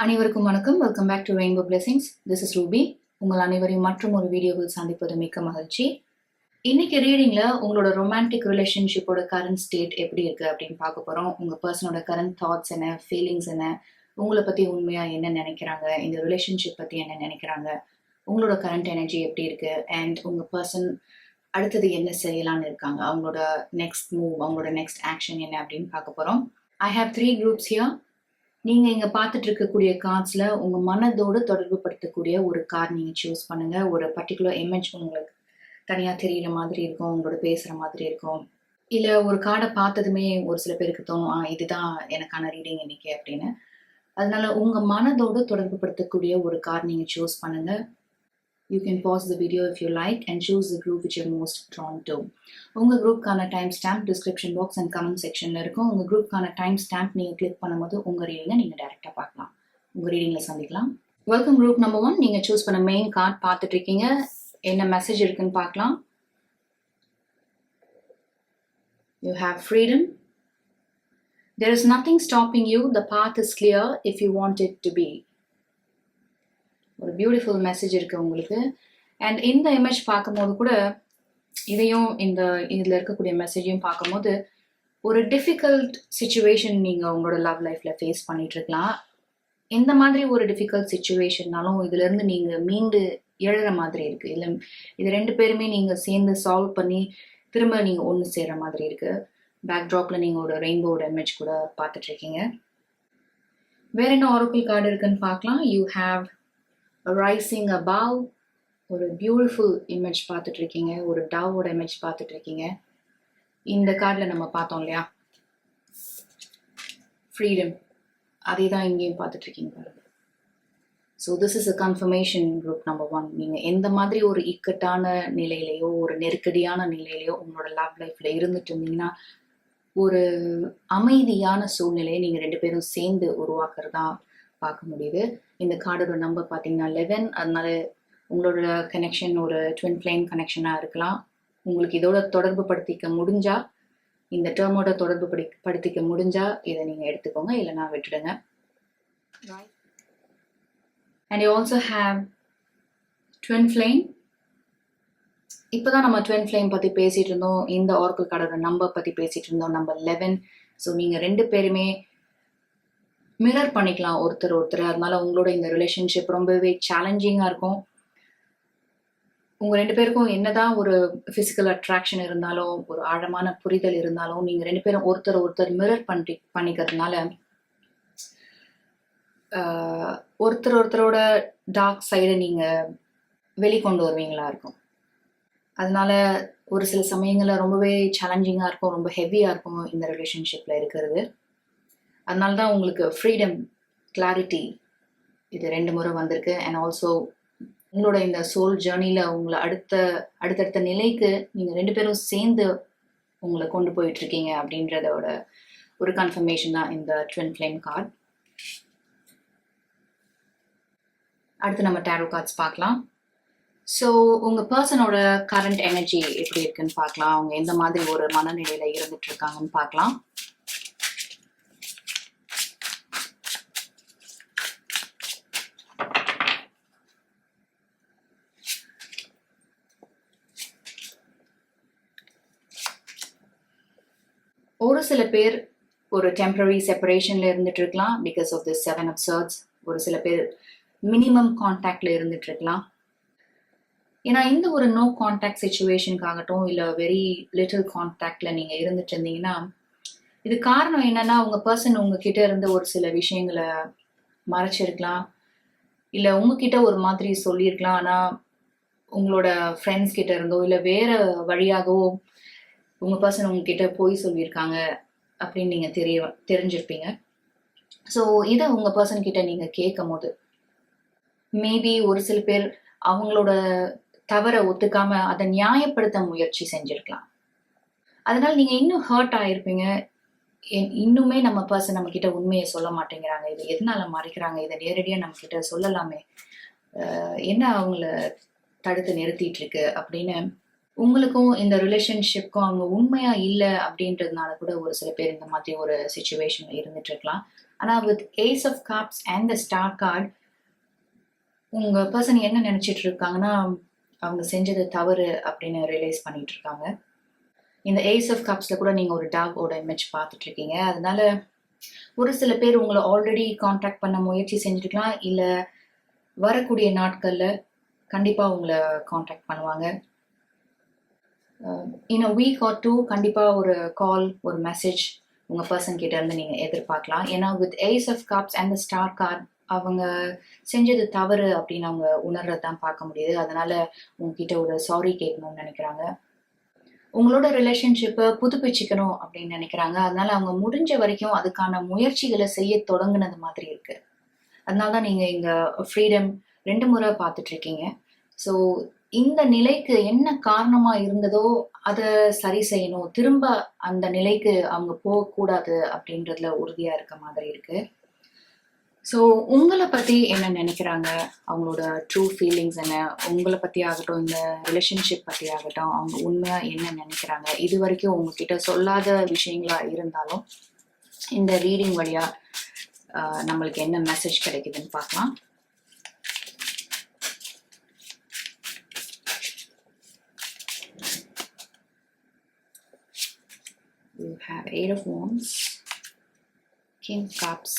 அனைவருக்கும் வணக்கம். Welcome back to Rainbow Blessings. This is Ruby. உங்கள் அனைவரையும் மற்றும் ஒரு வீடியோவில் சந்திப்பது மிக்க மகிழ்ச்சி. இன்னைக்கு ரீடிங்ல உங்களோட ரொமான்டிக் ரிலேஷன்ஷிப்போட கரண்ட் ஸ்டேட் எப்படி இருக்கு அப்படின்னு பார்க்க போறோம். உங்க பர்சனோட கரண்ட் தாட்ஸ் என்ன, ஃபீலிங்ஸ் என்ன, உங்களை பத்தி உண்மையா என்ன நினைக்கிறாங்க, இந்த ரிலேஷன்ஷிப் பத்தி என்ன நினைக்கிறாங்க, உங்களோட கரண்ட் எனர்ஜி எப்படி இருக்கு, அண்ட் உங்க பர்சன் அடுத்தது என்ன செய்யலாம்னு இருக்காங்க, அவங்களோட நெக்ஸ்ட் மூவ், அவங்களோட நெக்ஸ்ட் ஆக்ஷன் என்ன அப்படின்னு பார்க்க போறோம். I have 3 groups here. நீங்க இங்க பார்த்துட்டு இருக்கக்கூடிய கார்ட்ஸ்ல உங்க மனதோடு தொடர்பு படுத்தக்கூடிய ஒரு கார்டு நீங்க சூஸ் பண்ணுங்க. ஒரு பர்டிகுலர் இமேஜ் உங்களுக்கு தனியா தெரியுற மாதிரி இருக்கும், உங்களோட பேசுற மாதிரி இருக்கும். இல்ல ஒரு கார்டை பார்த்ததுமே ஒரு சில பேருக்கு தோணும், இதுதான் எனக்கான ரீடிங் இன்னைக்கு அப்படின்னு. அதனால உங்க மனதோடு தொடர்பு படுத்தக்கூடிய ஒரு கார்டு நீங்க சூஸ் பண்ணுங்க. You can pause the video if you like and choose the group which you're most drawn to. உங்க குரூப்கான time stamp description box and comment செக்ஷன்ல இருக்கும். உங்க குரூப்கான டைம் ஸ்டாம்ப் நீங்க கிளிக் பண்ணும்போது உங்க ரீடிங்கை நீங்க டைரக்டா பார்க்கலாம். உங்க ரீடிங்ல சந்திக்கலாம். Welcome group number 1. நீங்க சூஸ் பண்ண மெயின் கார்டு பார்த்துட்டு இருக்கீங்க. என்ன மெசேஜ் இருக்குன்னு பார்க்கலாம். You have freedom. There is nothing stopping you. The path is clear if you want it to be. ஒரு பியூட்டிஃபுல் மெசேஜ் இருக்கு உங்களுக்கு. அண்ட் இந்த இமேஜ் பார்க்கும்போது கூட இதையும் இதில் இருக்கக்கூடிய மெசேஜையும் பார்க்கும்போது ஒரு டிஃபிகல்ட் சுச்சுவேஷன் நீங்கள் உங்களோட லவ் லைஃப்பில் ஃபேஸ் பண்ணிட்டு இருக்கலாம். இந்த மாதிரி ஒரு டிஃபிகல்ட் சுச்சுவேஷன்னாலும் இதுலேருந்து நீங்கள் மீண்டு எழுற மாதிரி இருக்கு. இல்லை இது 2 பேருமே நீங்கள் சேர்ந்து சால்வ் பண்ணி திரும்ப நீங்கள் ஒன்று சேர்ற மாதிரி இருக்கு. பேக்ட்ராப்பில் நீங்கள் ஒரு ரெயின்போட இமேஜ் கூட பார்த்துட்டு இருக்கீங்க. வேற என்ன ஆரக்கிள் கார்டு இருக்குன்னு பார்க்கலாம். You have rising above. ஒரு பியூட்டிஃபுல் இமேஜ் பார்த்துட்டு இருக்கீங்க, ஒரு டவோட இமேஜ் பார்த்துட்டு இருக்கீங்க. இந்த கார்டில் நம்ம பார்த்தோம் இல்லையா, ஃப்ரீடம், அதே தான் இங்கேயும் பார்த்துட்டு இருக்கீங்க பாருங்க. So this is a confirmation group number 1. நீங்கள் எந்த மாதிரி ஒரு இக்கட்டான நிலையிலையோ ஒரு நெருக்கடியான நிலையிலையோ உங்களோட லவ் லைஃப்பில் இருந்துட்டு இருந்தீங்கன்னா ஒரு அமைதியான சூழ்நிலையை நீங்கள் 2 பேரும் சேர்ந்து உருவாக்குறதா பார்க்க முடியுது. இந்த கார்டோட நம்பர் பார்த்தீங்கன்னா 11. அதனால உங்களோட கனெக்ஷன் ஒரு ட்வின் ஃப்ளேம் கனெக்ஷனாக இருக்கலாம். உங்களுக்கு இதோட தொடர்பு படுத்திக்க முடிஞ்சா, இந்த டேர்மோட தொடர்பு படுத்திக்க முடிஞ்சா இதை நீங்கள் எடுத்துக்கோங்க, இல்லைனா விட்டுடுங்க. And you also have twin flame. இப்போதான் நம்ம ட்வின் ஃப்ளேம் பற்றி பேசிகிட்டு இருந்தோம். இந்த ஆரக்கிள் கார்டோட நம்பர் பற்றி பேசிகிட்டு இருந்தோம், நம்பர் 11. ஸோ நீங்கள் 2 பேருமே மிரர் பண்ணிக்கலாம் ஒருத்தர். அதனால உங்களோட இந்த ரிலேஷன்ஷிப் ரொம்பவே சேலஞ்சிங்காக இருக்கும். உங்கள் 2 பேருக்கும் என்னதான் ஒரு ஃபிசிக்கல் அட்ராக்ஷன் இருந்தாலும், ஒரு ஆழமான புரிதல் இருந்தாலும், நீங்கள் 2 பேரும் ஒருத்தர் மிரர் பண்ணிக்கிறதுனால ஒருத்தரோட டார்க் சைடை நீங்கள் வெளிக்கொண்டு வருவீங்களா இருக்கும். அதனால ஒரு சில சமயங்களில் ரொம்பவே சேலஞ்சிங்காக இருக்கும், ரொம்ப ஹெவியாக இருக்கும் இந்த ரிலேஷன்ஷிப்பில் இருக்கிறது. அதனால தான் உங்களுக்கு ஃப்ரீடம், கிளாரிட்டி இது 2 முறை வந்திருக்கு. அண்ட் ஆல்சோ உங்களோட இந்த சோல் ஜேர்னியில் உங்களை அடுத்தடுத்த நிலைக்கு நீங்கள் 2 பேரும் சேர்ந்து உங்களை கொண்டு போயிட்டுருக்கீங்க அப்படின்றதோட ஒரு கன்ஃபர்மேஷன் தான் இந்த ட்வின் ஃப்ளேம் கார்டு. அடுத்து நம்ம டேரோ கார்ட்ஸ் பார்க்கலாம். ஸோ உங்கள் பர்சனோட கரண்ட் எனர்ஜி எப்படி இருக்குன்னு பார்க்கலாம். அவங்க எந்த மாதிரி ஒரு மனநிலையில் இருந்துட்டு இருக்காங்கன்னு பார்க்கலாம். ஒரு சில பேர் ஒரு டெம்பரரி செப்பரேஷன்ல இருந்துட்டு இருக்கலாம் because of the 7 of swords. ஒரு சில பேர் மினிமம் கான்டாக்ட்ல இருந்துட்டு இருக்கலாம். ஏன்னா இந்த ஒரு நோ கான்டாக்ட் சுச்சுவேஷனுக்காகட்டும், இல்லை வெரி லிட்டில் கான்டாக்ட்ல நீங்க இருந்துட்டு இருந்தீங்கன்னா, இது காரணம் என்னன்னா உங்க பர்சன் உங்ககிட்ட இருந்து ஒரு சில விஷயங்களை மறைச்சிருக்கலாம், இல்லை உங்ககிட்ட ஒரு மாதிரி சொல்லியிருக்கலாம். ஆனால் உங்களோட ஃப்ரெண்ட்ஸ் கிட்ட இருந்தோ இல்லை வேற வழியாகவோ உங்க பர்சன் உங்ககிட்ட போய் சொல்லியிருக்காங்க அப்படின்னு நீங்க தெரிஞ்சிருப்பீங்க. ஸோ இதை உங்க பர்சன் கிட்ட நீங்க கேட்கும் போது மேபி ஒரு சில பேர் அவங்களோட தவறை ஒத்துக்காம அதை நியாயப்படுத்த முயற்சி செஞ்சிருக்கலாம். அதனால நீங்க இன்னும் ஹர்ட் ஆயிருப்பீங்க. இன்னுமே நம்ம பர்சன் நம்ம கிட்ட உண்மையை சொல்ல மாட்டேங்கிறாங்க, இது எதனால மறைக்கிறாங்க, இதை நேரடியா நம்ம கிட்ட சொல்லலாமே, என்ன அவங்கள தடுத்து நிறுத்திட்டு இருக்கு அப்படின்னு உங்களுக்கும் இந்த ரிலேஷன்ஷிப்க்கும் அவங்க உண்மையா இல்லை அப்படின்றதுனால கூட ஒரு சில பேர் இந்த மாதிரி ஒரு சுச்சுவேஷன்ல இருந்துட்டு இருக்கலாம். ஆனால் with ace of cups and the star card உங்கள் பர்சன் என்ன நினச்சிட்டு இருக்காங்கன்னா அவங்க செஞ்சது தவறு அப்படின்னு ரியலைஸ் பண்ணிட்டு இருக்காங்க. இந்த ஏஸ் ஆஃப் கப்ஸில் கூட நீங்கள் ஒரு டாகோட இமேஜ் பார்த்துட்ருக்கீங்க. அதனால ஒரு சில பேர் உங்களை ஆல்ரெடி காண்டாக்ட் பண்ண முயற்சி செஞ்சுருக்கலாம், இல்லை வரக்கூடிய நாட்களில் கண்டிப்பாக உங்களை காண்டாக்ட் பண்ணுவாங்க. இன் அ வீக் ஆர் 2 கண்டிப்பாக ஒரு கால், ஒரு மெசேஜ் உங்கள் பர்சன் கிட்ட இருந்து நீங்கள் எதிர்பார்க்கலாம். ஏன்னா with ace of cups and the star card அவங்க செஞ்சது தவறு அப்படின்னு அவங்க உணர்றது தான் பார்க்க முடியுது. அதனால உங்ககிட்ட ஒரு சாரி கேட்கணும்னு நினைக்கிறாங்க. உங்களோட ரிலேஷன்ஷிப்பை புதுப்பிச்சுக்கணும் அப்படின்னு நினைக்கிறாங்க. அதனால அவங்க முடிஞ்ச வரைக்கும் அதுக்கான முயற்சிகளை செய்ய தொடங்குனது மாதிரி இருக்கு. அதனால தான் நீங்கள் இங்கே ஃப்ரீடம் 2 முறை பார்த்துட்டு இருக்கீங்க. ஸோ இந்த நிலைக்கு என்ன காரணமா இருந்ததோ அதை சரி செய்யணும், திரும்ப அந்த நிலைக்கு அவங்க போகக்கூடாது அப்படின்றதுல உறுதியா இருக்க மாதிரி இருக்கு. ஸோ உங்களை பத்தி என்ன நினைக்கிறாங்க, அவங்களோட ட்ரூ ஃபீலிங்ஸ் என்ன, உங்களை பத்தி ஆகட்டும், இந்த ரிலேஷன்ஷிப் பத்தி ஆகட்டும், அவங்க உண்மையா என்ன நினைக்கிறாங்க, இது வரைக்கும் உங்ககிட்ட சொல்லாத விஷயங்களா இருந்தாலும் இந்த ரீடிங் வழியா நம்மளுக்கு என்ன மெசேஜ் கிடைக்குதுன்னு பார்க்கலாம். You have 8 of Wands, King of Cups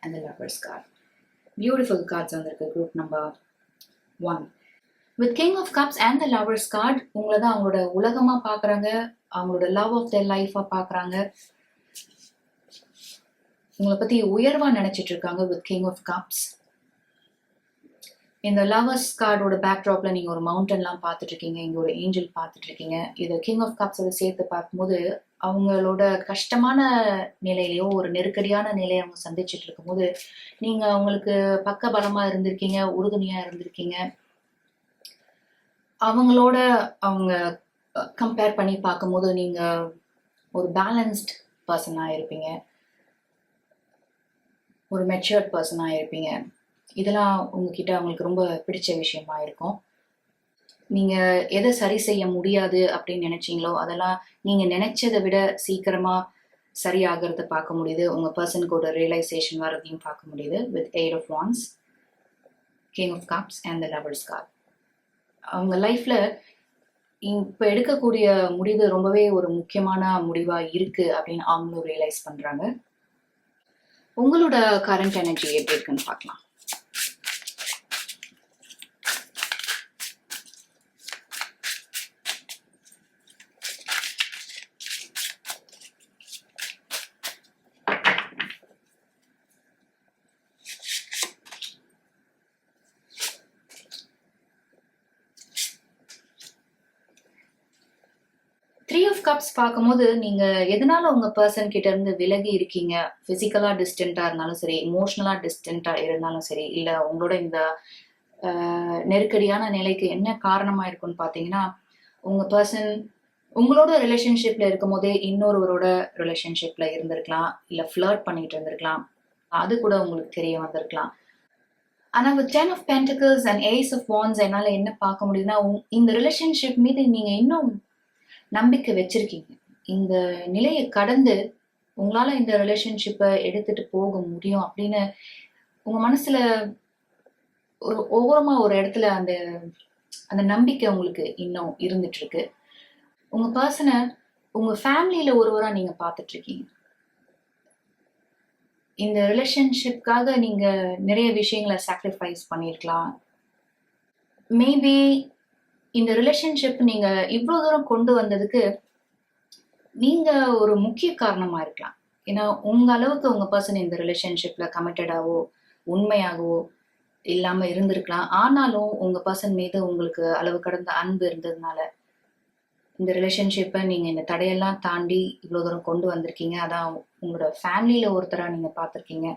and the Lovers card. Beautiful cards வந்திருக்கு group number 1. With King of Cups and the Lovers card உங்களை தான் அவங்களோட உலகமா பார்க்குறாங்க, அவங்களோட லவ் ஆஃப் their லைஃபாக பார்க்குறாங்க, உங்களை பற்றி உயர்வாக நினச்சிட்டு இருக்காங்க. வித் King of Cups இந்த லவர்ஸ் கார்டோட பேக்ட்ராப்ல நீங்க ஒரு மவுண்டன்லாம் பார்த்துட்டு இருக்கீங்க, இங்க ஒரு ஏஞ்சல் பார்த்துட்டு இருக்கீங்க. இது கிங் ஆஃப் கப்ஸோட சேர்த்து பார்க்கும்போது அவங்களோட கஷ்டமான நிலையிலையோ ஒரு நெருக்கடியான நிலையை அவங்க சந்திச்சுட்டு இருக்கும்போது நீங்க அவங்களுக்கு பக்க பலமா இருந்திருக்கீங்க, உறுதுணையா இருந்திருக்கீங்க. அவங்களோட அவங்க கம்பேர் பண்ணி பார்க்கும்போது நீங்க ஒரு பேலன்ஸ்ட் பர்சனாக இருப்பீங்க, ஒரு மெச்சூர்ட் பர்சனாக இருப்பீங்க. இதெல்லாம் உங்ககிட்ட அவங்களுக்கு ரொம்ப பிடிச்ச விஷயமா இருக்கும். நீங்க எதை சரி செய்ய முடியாது அப்படின்னு நினைச்சீங்களோ அதெல்லாம் நீங்க நினைச்சதை விட சீக்கிரமா சரியாகிறத பார்க்க முடியுது. உங்க பர்சனுக்கு ஒரு ரியலைசேஷன் வரதையும் பார்க்க முடியுது. With 8 of Wands, King of Cups and the Lovers card. அவங்க லைஃப்ல இப்ப எடுக்கக்கூடிய முடிவு ரொம்பவே ஒரு முக்கியமான முடிவா இருக்கு அப்படின்னு அவங்களும் ரியலைஸ் பண்றாங்க. உங்களோட கரண்ட் எனர்ஜி எப்படி இருக்குன்னு பார்க்கலாம். Three of Cups பார்க்கும்போது நீங்க எதனால உங்க பர்சன் கிட்ட இருந்து விலகி இருக்கீங்க, பிசிக்கலா டிஸ்டன்டா இருந்தாலும் சரி, இமோஷனலா டிஸ்டன்டா இருந்தாலும் சரி, இல்ல உங்களோட இந்த நெருக்கடியான நிலைக்கு என்ன காரணமா இருக்குன்னு பாத்தீங்கன்னா உங்க பர்சன் உங்களோட ரிலேஷன்ஷிப்ல இருக்கும் போதே இன்னொருவரோட ரிலேஷன்ஷிப்ல இருந்திருக்கலாம், இல்ல ஃபிளர்ட் பண்ணிட்டு இருந்திருக்கலாம், அது கூட உங்களுக்கு தெரிய வந்திருக்கலாம். ஆனா with 10 of Pentacles and Ace of Wands என்னால என்ன பார்க்க முடியுதுன்னா இந்த ரிலேஷன்ஷிப் மீது நீங்க இன்னும் நம்பிக்கை வச்சிருக்கீங்க. இந்த நிலையை கடந்து உங்களால இந்த ரிலேஷன்ஷிப்பை எடுத்துட்டு போக முடியும் அப்படின்னு உங்க மனசுல ஒரு ஓரமா ஒரு இடத்துல அந்த அந்த நம்பிக்கை உங்களுக்கு இன்னும் இருந்துட்டு இருக்கு. உங்க பர்சனை உங்க ஃபேமிலியில ஒருவரா நீங்க பார்த்துட்டு இருக்கீங்க. இந்த ரிலேஷன்ஷிப்காக நீங்க நிறைய விஷயங்களை சாக்ரிஃபைஸ் பண்ணியிருக்கலாம். மேபி இந்த ரிலேஷன்ஷிப் நீங்க இவ்வளவு தூரம் கொண்டு வந்ததுக்கு நீங்க ஒரு முக்கிய காரணமா இருக்கலாம். ஏன்னா உங்க அளவுக்கு உங்க பர்சன் இந்த ரிலேஷன்ஷிப்ல கமிட்டடாவோ உண்மையாகவோ இல்லாம இருந்திருக்கலாம். ஆனாலும் உங்க பர்சன் மீது உங்களுக்கு அளவு கடந்த அன்பு இருந்ததுனால இந்த ரிலேஷன்ஷிப்பை நீங்க இந்த தடையெல்லாம் தாண்டி இவ்வளவு தூரம் கொண்டு வந்திருக்கீங்க. அதான் உங்களோட ஃபேமிலியில ஒருத்தரா நீங்க பார்த்துருக்கீங்க.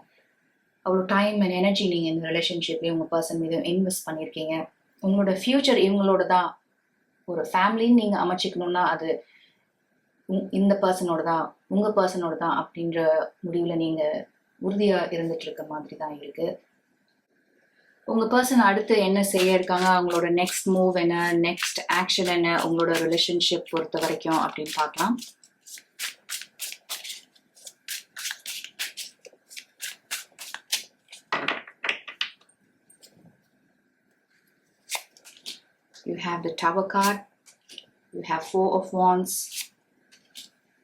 அவ்வளோ டைம் அண்ட் எனர்ஜி நீங்க இந்த ரிலேஷன்ஷிப்லயும் உங்க பர்சன் மீது இன்வெஸ்ட் பண்ணியிருக்கீங்க. உங்களோட ஃபியூச்சர் இவங்களோட தான். ஒரு ஃபேமிலின்னு நீங்க அமைச்சிக்கணும்னா அது இந்த பர்சனோட தான், உங்க பர்சனோட தான் அப்படின்ற முடிவுல நீங்க உறுதியா இருந்துட்டு இருக்க மாதிரி தான் இருக்கு. உங்க பர்சன் அடுத்து என்ன செய்ய இருக்காங்க, அவங்களோட நெக்ஸ்ட் மூவ் என்ன, நெக்ஸ்ட் ஆக்ஷன் என்ன உங்களோட ரிலேஷன்ஷிப் பொறுத்த வரைக்கும் அப்படின்னு பார்க்கலாம். You have the Tower card. You have Four of Wands.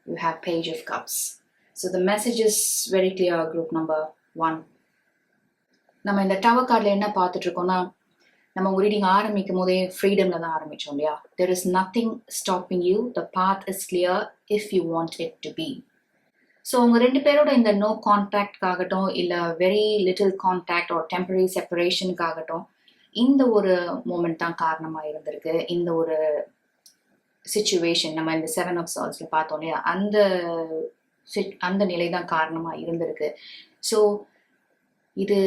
You have Page of Cups. So the message is very clear, group number 1. நம்ம இந்த டவர் கார்டில் என்ன பார்த்துட்டு இருக்கோம்னா, நம்ம உங்க ரீடிங் ஆரம்பிக்கும் போதே ஃப்ரீடம்ல தான் ஆரம்பிச்சோம் இல்லையா? There is nothing stopping you. The path is clear if you want it to be. So உங்க 2 பேரோட இந்த நோ கான்டாக்ட்காகட்டும், இல்லை வெரி லிட்டில் கான்டாக்ட் ஒரு டெம்பரரி செப்பரேஷனுக்காகட்டும், இந்த ஒரு மூமெண்ட் தான் காரணமாக இருந்திருக்கு. இந்த ஒரு சிச்சுவேஷன் நம்ம இந்த 7 of Swordsல பார்த்தோம் இல்லையா, அந்த நிலை தான் காரணமாக இருந்திருக்கு. ஸோ இது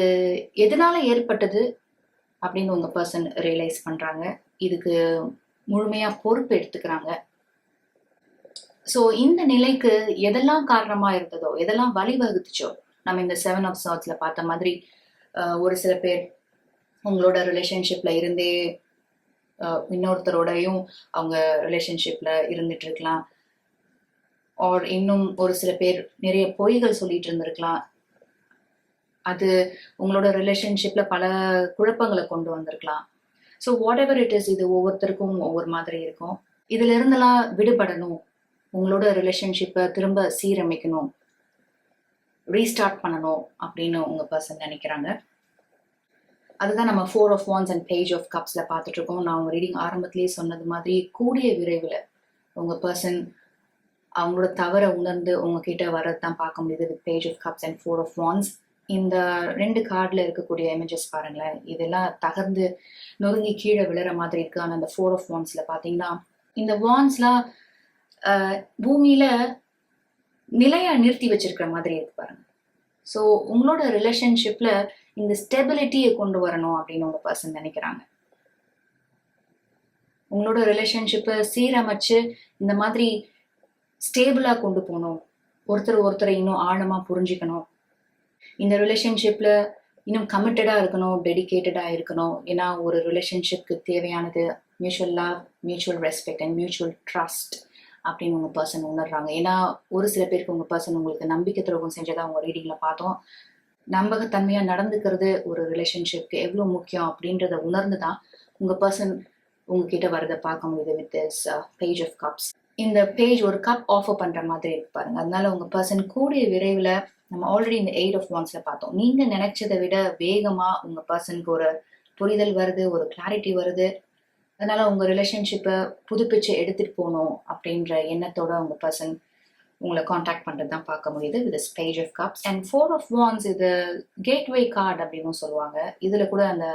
எதனால ஏற்பட்டது அப்படின்னு உங்க பர்சன் ரியலைஸ் பண்றாங்க. இதுக்கு முழுமையா பொறுப்பு எடுத்துக்கிறாங்க. ஸோ இந்த நிலைக்கு எதெல்லாம் காரணமா இருந்ததோ, எதெல்லாம் வழிவகுத்துச்சோ, நம்ம இந்த 7 of Swordsல பார்த்த மாதிரி ஒரு சில பேர் உங்களோட ரிலேஷன்ஷிப்ல இருந்தே இன்னொருத்தரோடையும் அவங்க ரிலேஷன்ஷிப்ல இருந்துட்டு இருக்கலாம். ஆர் இன்னும் ஒரு சில பேர் நிறைய பொய்கள் சொல்லிட்டு இருந்திருக்கலாம். அது உங்களோட ரிலேஷன்ஷிப்ல பல குழப்பங்களை கொண்டு வந்திருக்கலாம். So what ever it is, இது ஒவ்வொருத்தருக்கும் ஒவ்வொரு மாதிரி இருக்கும். இதுல இருந்தெல்லாம் விடுபடணும், உங்களோட ரிலேஷன்ஷிப்பை திரும்ப சீரமைக்கணும், ரீஸ்டார்ட் பண்ணணும் அப்படின்னு உங்க பர்சன் நினைக்கிறாங்க. அதுதான் நம்ம 4 of Wands and Page of Cupsல பார்த்துட்டு இருக்கோம். நான் உங்க ரீடிங் ஆரம்பத்திலேயே சொன்னது மாதிரி கூடிய விரைவில் உங்க பர்சன் அவங்களோட தவறை உணர்ந்து உங்ககிட்ட வர்றது தான் பார்க்க முடியுது with Page of Cups and 4 of Wands. இந்த 2 கார்டில் இருக்கக்கூடிய இமேஜஸ் பாருங்களேன், இதெல்லாம் தகர்ந்து நொறுங்கி கீழே விழுற மாதிரி இருக்கு. ஆனால் அந்த 4 of Wandsல பார்த்தீங்கன்னா இந்த வான்ஸ்லாம் பூமியில நிலையா நிறுத்தி வச்சிருக்கிற மாதிரி இருக்கு பாருங்க. ஸோ உங்களோட ரிலேஷன்ஷிப்ல இந்த ஸ்டெபிலிட்டியை கொண்டு வரணும் அப்படின்னு உங்க பர்சன் நினைக்கிறாங்க. உங்களோட ரிலேஷன்ஷிப்பை சீரமைச்சு இந்த மாதிரி ஸ்டேபிளா கொண்டு போகணும், ஒருத்தரை இன்னும் ஆழமா புரிஞ்சுக்கணும், இந்த ரிலேஷன்ஷிப்ல இன்னும் கமிட்டடா இருக்கணும், டெடிக்கேட்டடா இருக்கணும். ஏன்னா ஒரு ரிலேஷன்ஷிப்க்கு தேவையானது mutual love, mutual respect and mutual trust அப்படின்னு உங்க பர்சன் உணர்றாங்க. ஏன்னா ஒரு சில பேருக்கு உங்க பர்சன் உங்களுக்கு நம்பிக்கை துரோகம் செஞ்சதா உங்க ரீடிங்ல பார்த்தோம். நம்பகத்தன்மையா நடந்துக்கிறது ஒரு ரிலேஷன்ஷிப்க்கு எவ்வளவு முக்கியம் அப்படின்றத உணர்ந்து தான் உங்க பர்சன் உங்ககிட்ட வரதை பார்க்க முடியுது with this Page of Cups. இந்த பேஜ் ஒரு கப் ஆஃபர் பண்ற மாதிரி இருக்கு பாருங்க. அதனால உங்க பர்சன் கூடிய விரைவில், நம்ம ஆல்ரெடி இந்த 8 of Wandsல பார்த்தோம், நீங்க நினைச்சதை விட வேகமா உங்க பர்சனுக்கு ஒரு புரிதல் வருது, ஒரு கிளாரிட்டி வருது. அதனால உங்க ரிலேஷன்ஷிப்பை புதுப்பிச்சு எடுத்துட்டு போகணும் அப்படின்ற எண்ணத்தோட உங்க பர்சன் உங்களை காண்டாக்ட் பண்றது தான் பார்க்க முடியுது with this Page of Cups and 4 of Wands. இது கேட்வே கார்டு அப்படின்னு சொல்லுவாங்க. இதுல கூட அந்த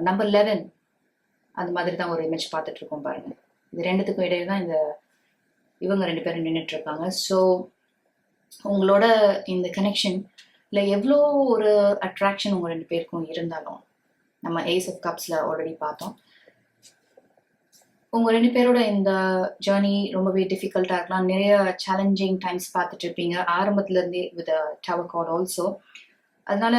நம்பர் 11 அந்த மாதிரி தான் ஒரு இமேஜ் பார்த்துட்டு இருக்கோம் பாருங்க. இது ரெண்டுத்துக்கும் இடையில தான் இவங்க 2 பேரும் நின்றுட்டு இருக்காங்க. ஸோ உங்களோட இந்த கனெக்ஷன்ல எவ்வளோ ஒரு அட்ராக்ஷன் உங்க 2 பேருக்கும் இருந்தாலும், நம்ம Ace of Cupsல ஆல்ரெடி பார்த்தோம், உங்க 2 பேரோட இந்த ஜேர்னி ரொம்பவே டிஃபிகல்ட்டா இருக்கலாம். நிறைய சேலஞ்சிங் டைம்ஸ் பார்த்துட்டு இருப்பீங்க ஆரம்பத்துல இருந்தே வித் டவர் கார்ட் ஆல்சோ. அதனால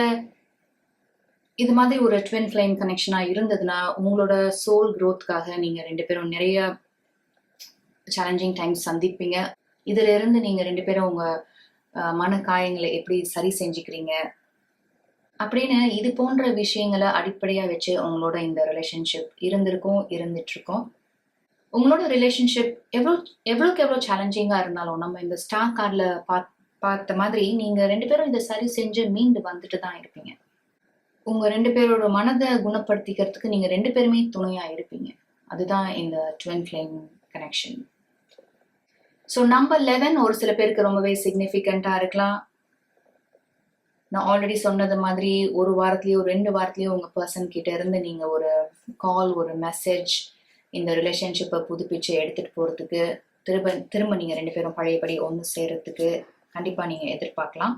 இது மாதிரி ஒரு ட்வின் ஃப்ளேம் கனெக்ஷனா இருந்ததுன்னா உங்களோட சோல் க்ரோத்காக நீங்க 2 பேரும் நிறைய சேலஞ்சிங் டைம்ஸ் சந்திப்பீங்க. இதுல இருந்து நீங்க 2 பேரும் உங்க மன காயங்களை எப்படி சரி செஞ்சுக்கிறீங்க அப்படின்னு இது போன்ற விஷயங்களை அடிப்படையா வச்சு உங்களோட இந்த ரிலேஷன்ஷிப் இருந்துட்டு இருக்கோம். உங்களோட ரிலேஷன்ஷிப் எவ்வளோக்கு எவ்வளோ சேலஞ்சிங்கா இருந்தாலும், நம்ம இந்த ஸ்டார் கார்ட்ல பார்த்த மாதிரி நீங்க 2 பேரும் இதை சரி செஞ்சு மீண்டு வந்துட்டு தான் இருப்பீங்க. உங்க 2 பேரோட மனதை குணப்படுத்திக்கிறதுக்கு நீங்க 2 பேருமே துணையா இருப்பீங்க. அதுதான் இந்த twin flame connection. So number 11 ஒரு சில பேருக்கு ரொம்பவே சிக்னிஃபிகண்டா இருக்கலாம். நான் ஆல்ரெடி சொன்னது மாதிரி ஒரு வாரத்திலேயோ 2 வாரத்திலேயோ உங்க பர்சன் கிட்ட இருந்து நீங்க ஒரு கால், ஒரு மெசேஜ் இந்த ரிலேஷன்ஷிப்பை புதுப்பிச்சு எடுத்துட்டு போறதுக்கு, திரும்ப நீங்க 2 பேரும் பழையபடி ஒன்று சேர்றதுக்கு கண்டிப்பா நீங்க எதிர்பார்க்கலாம்.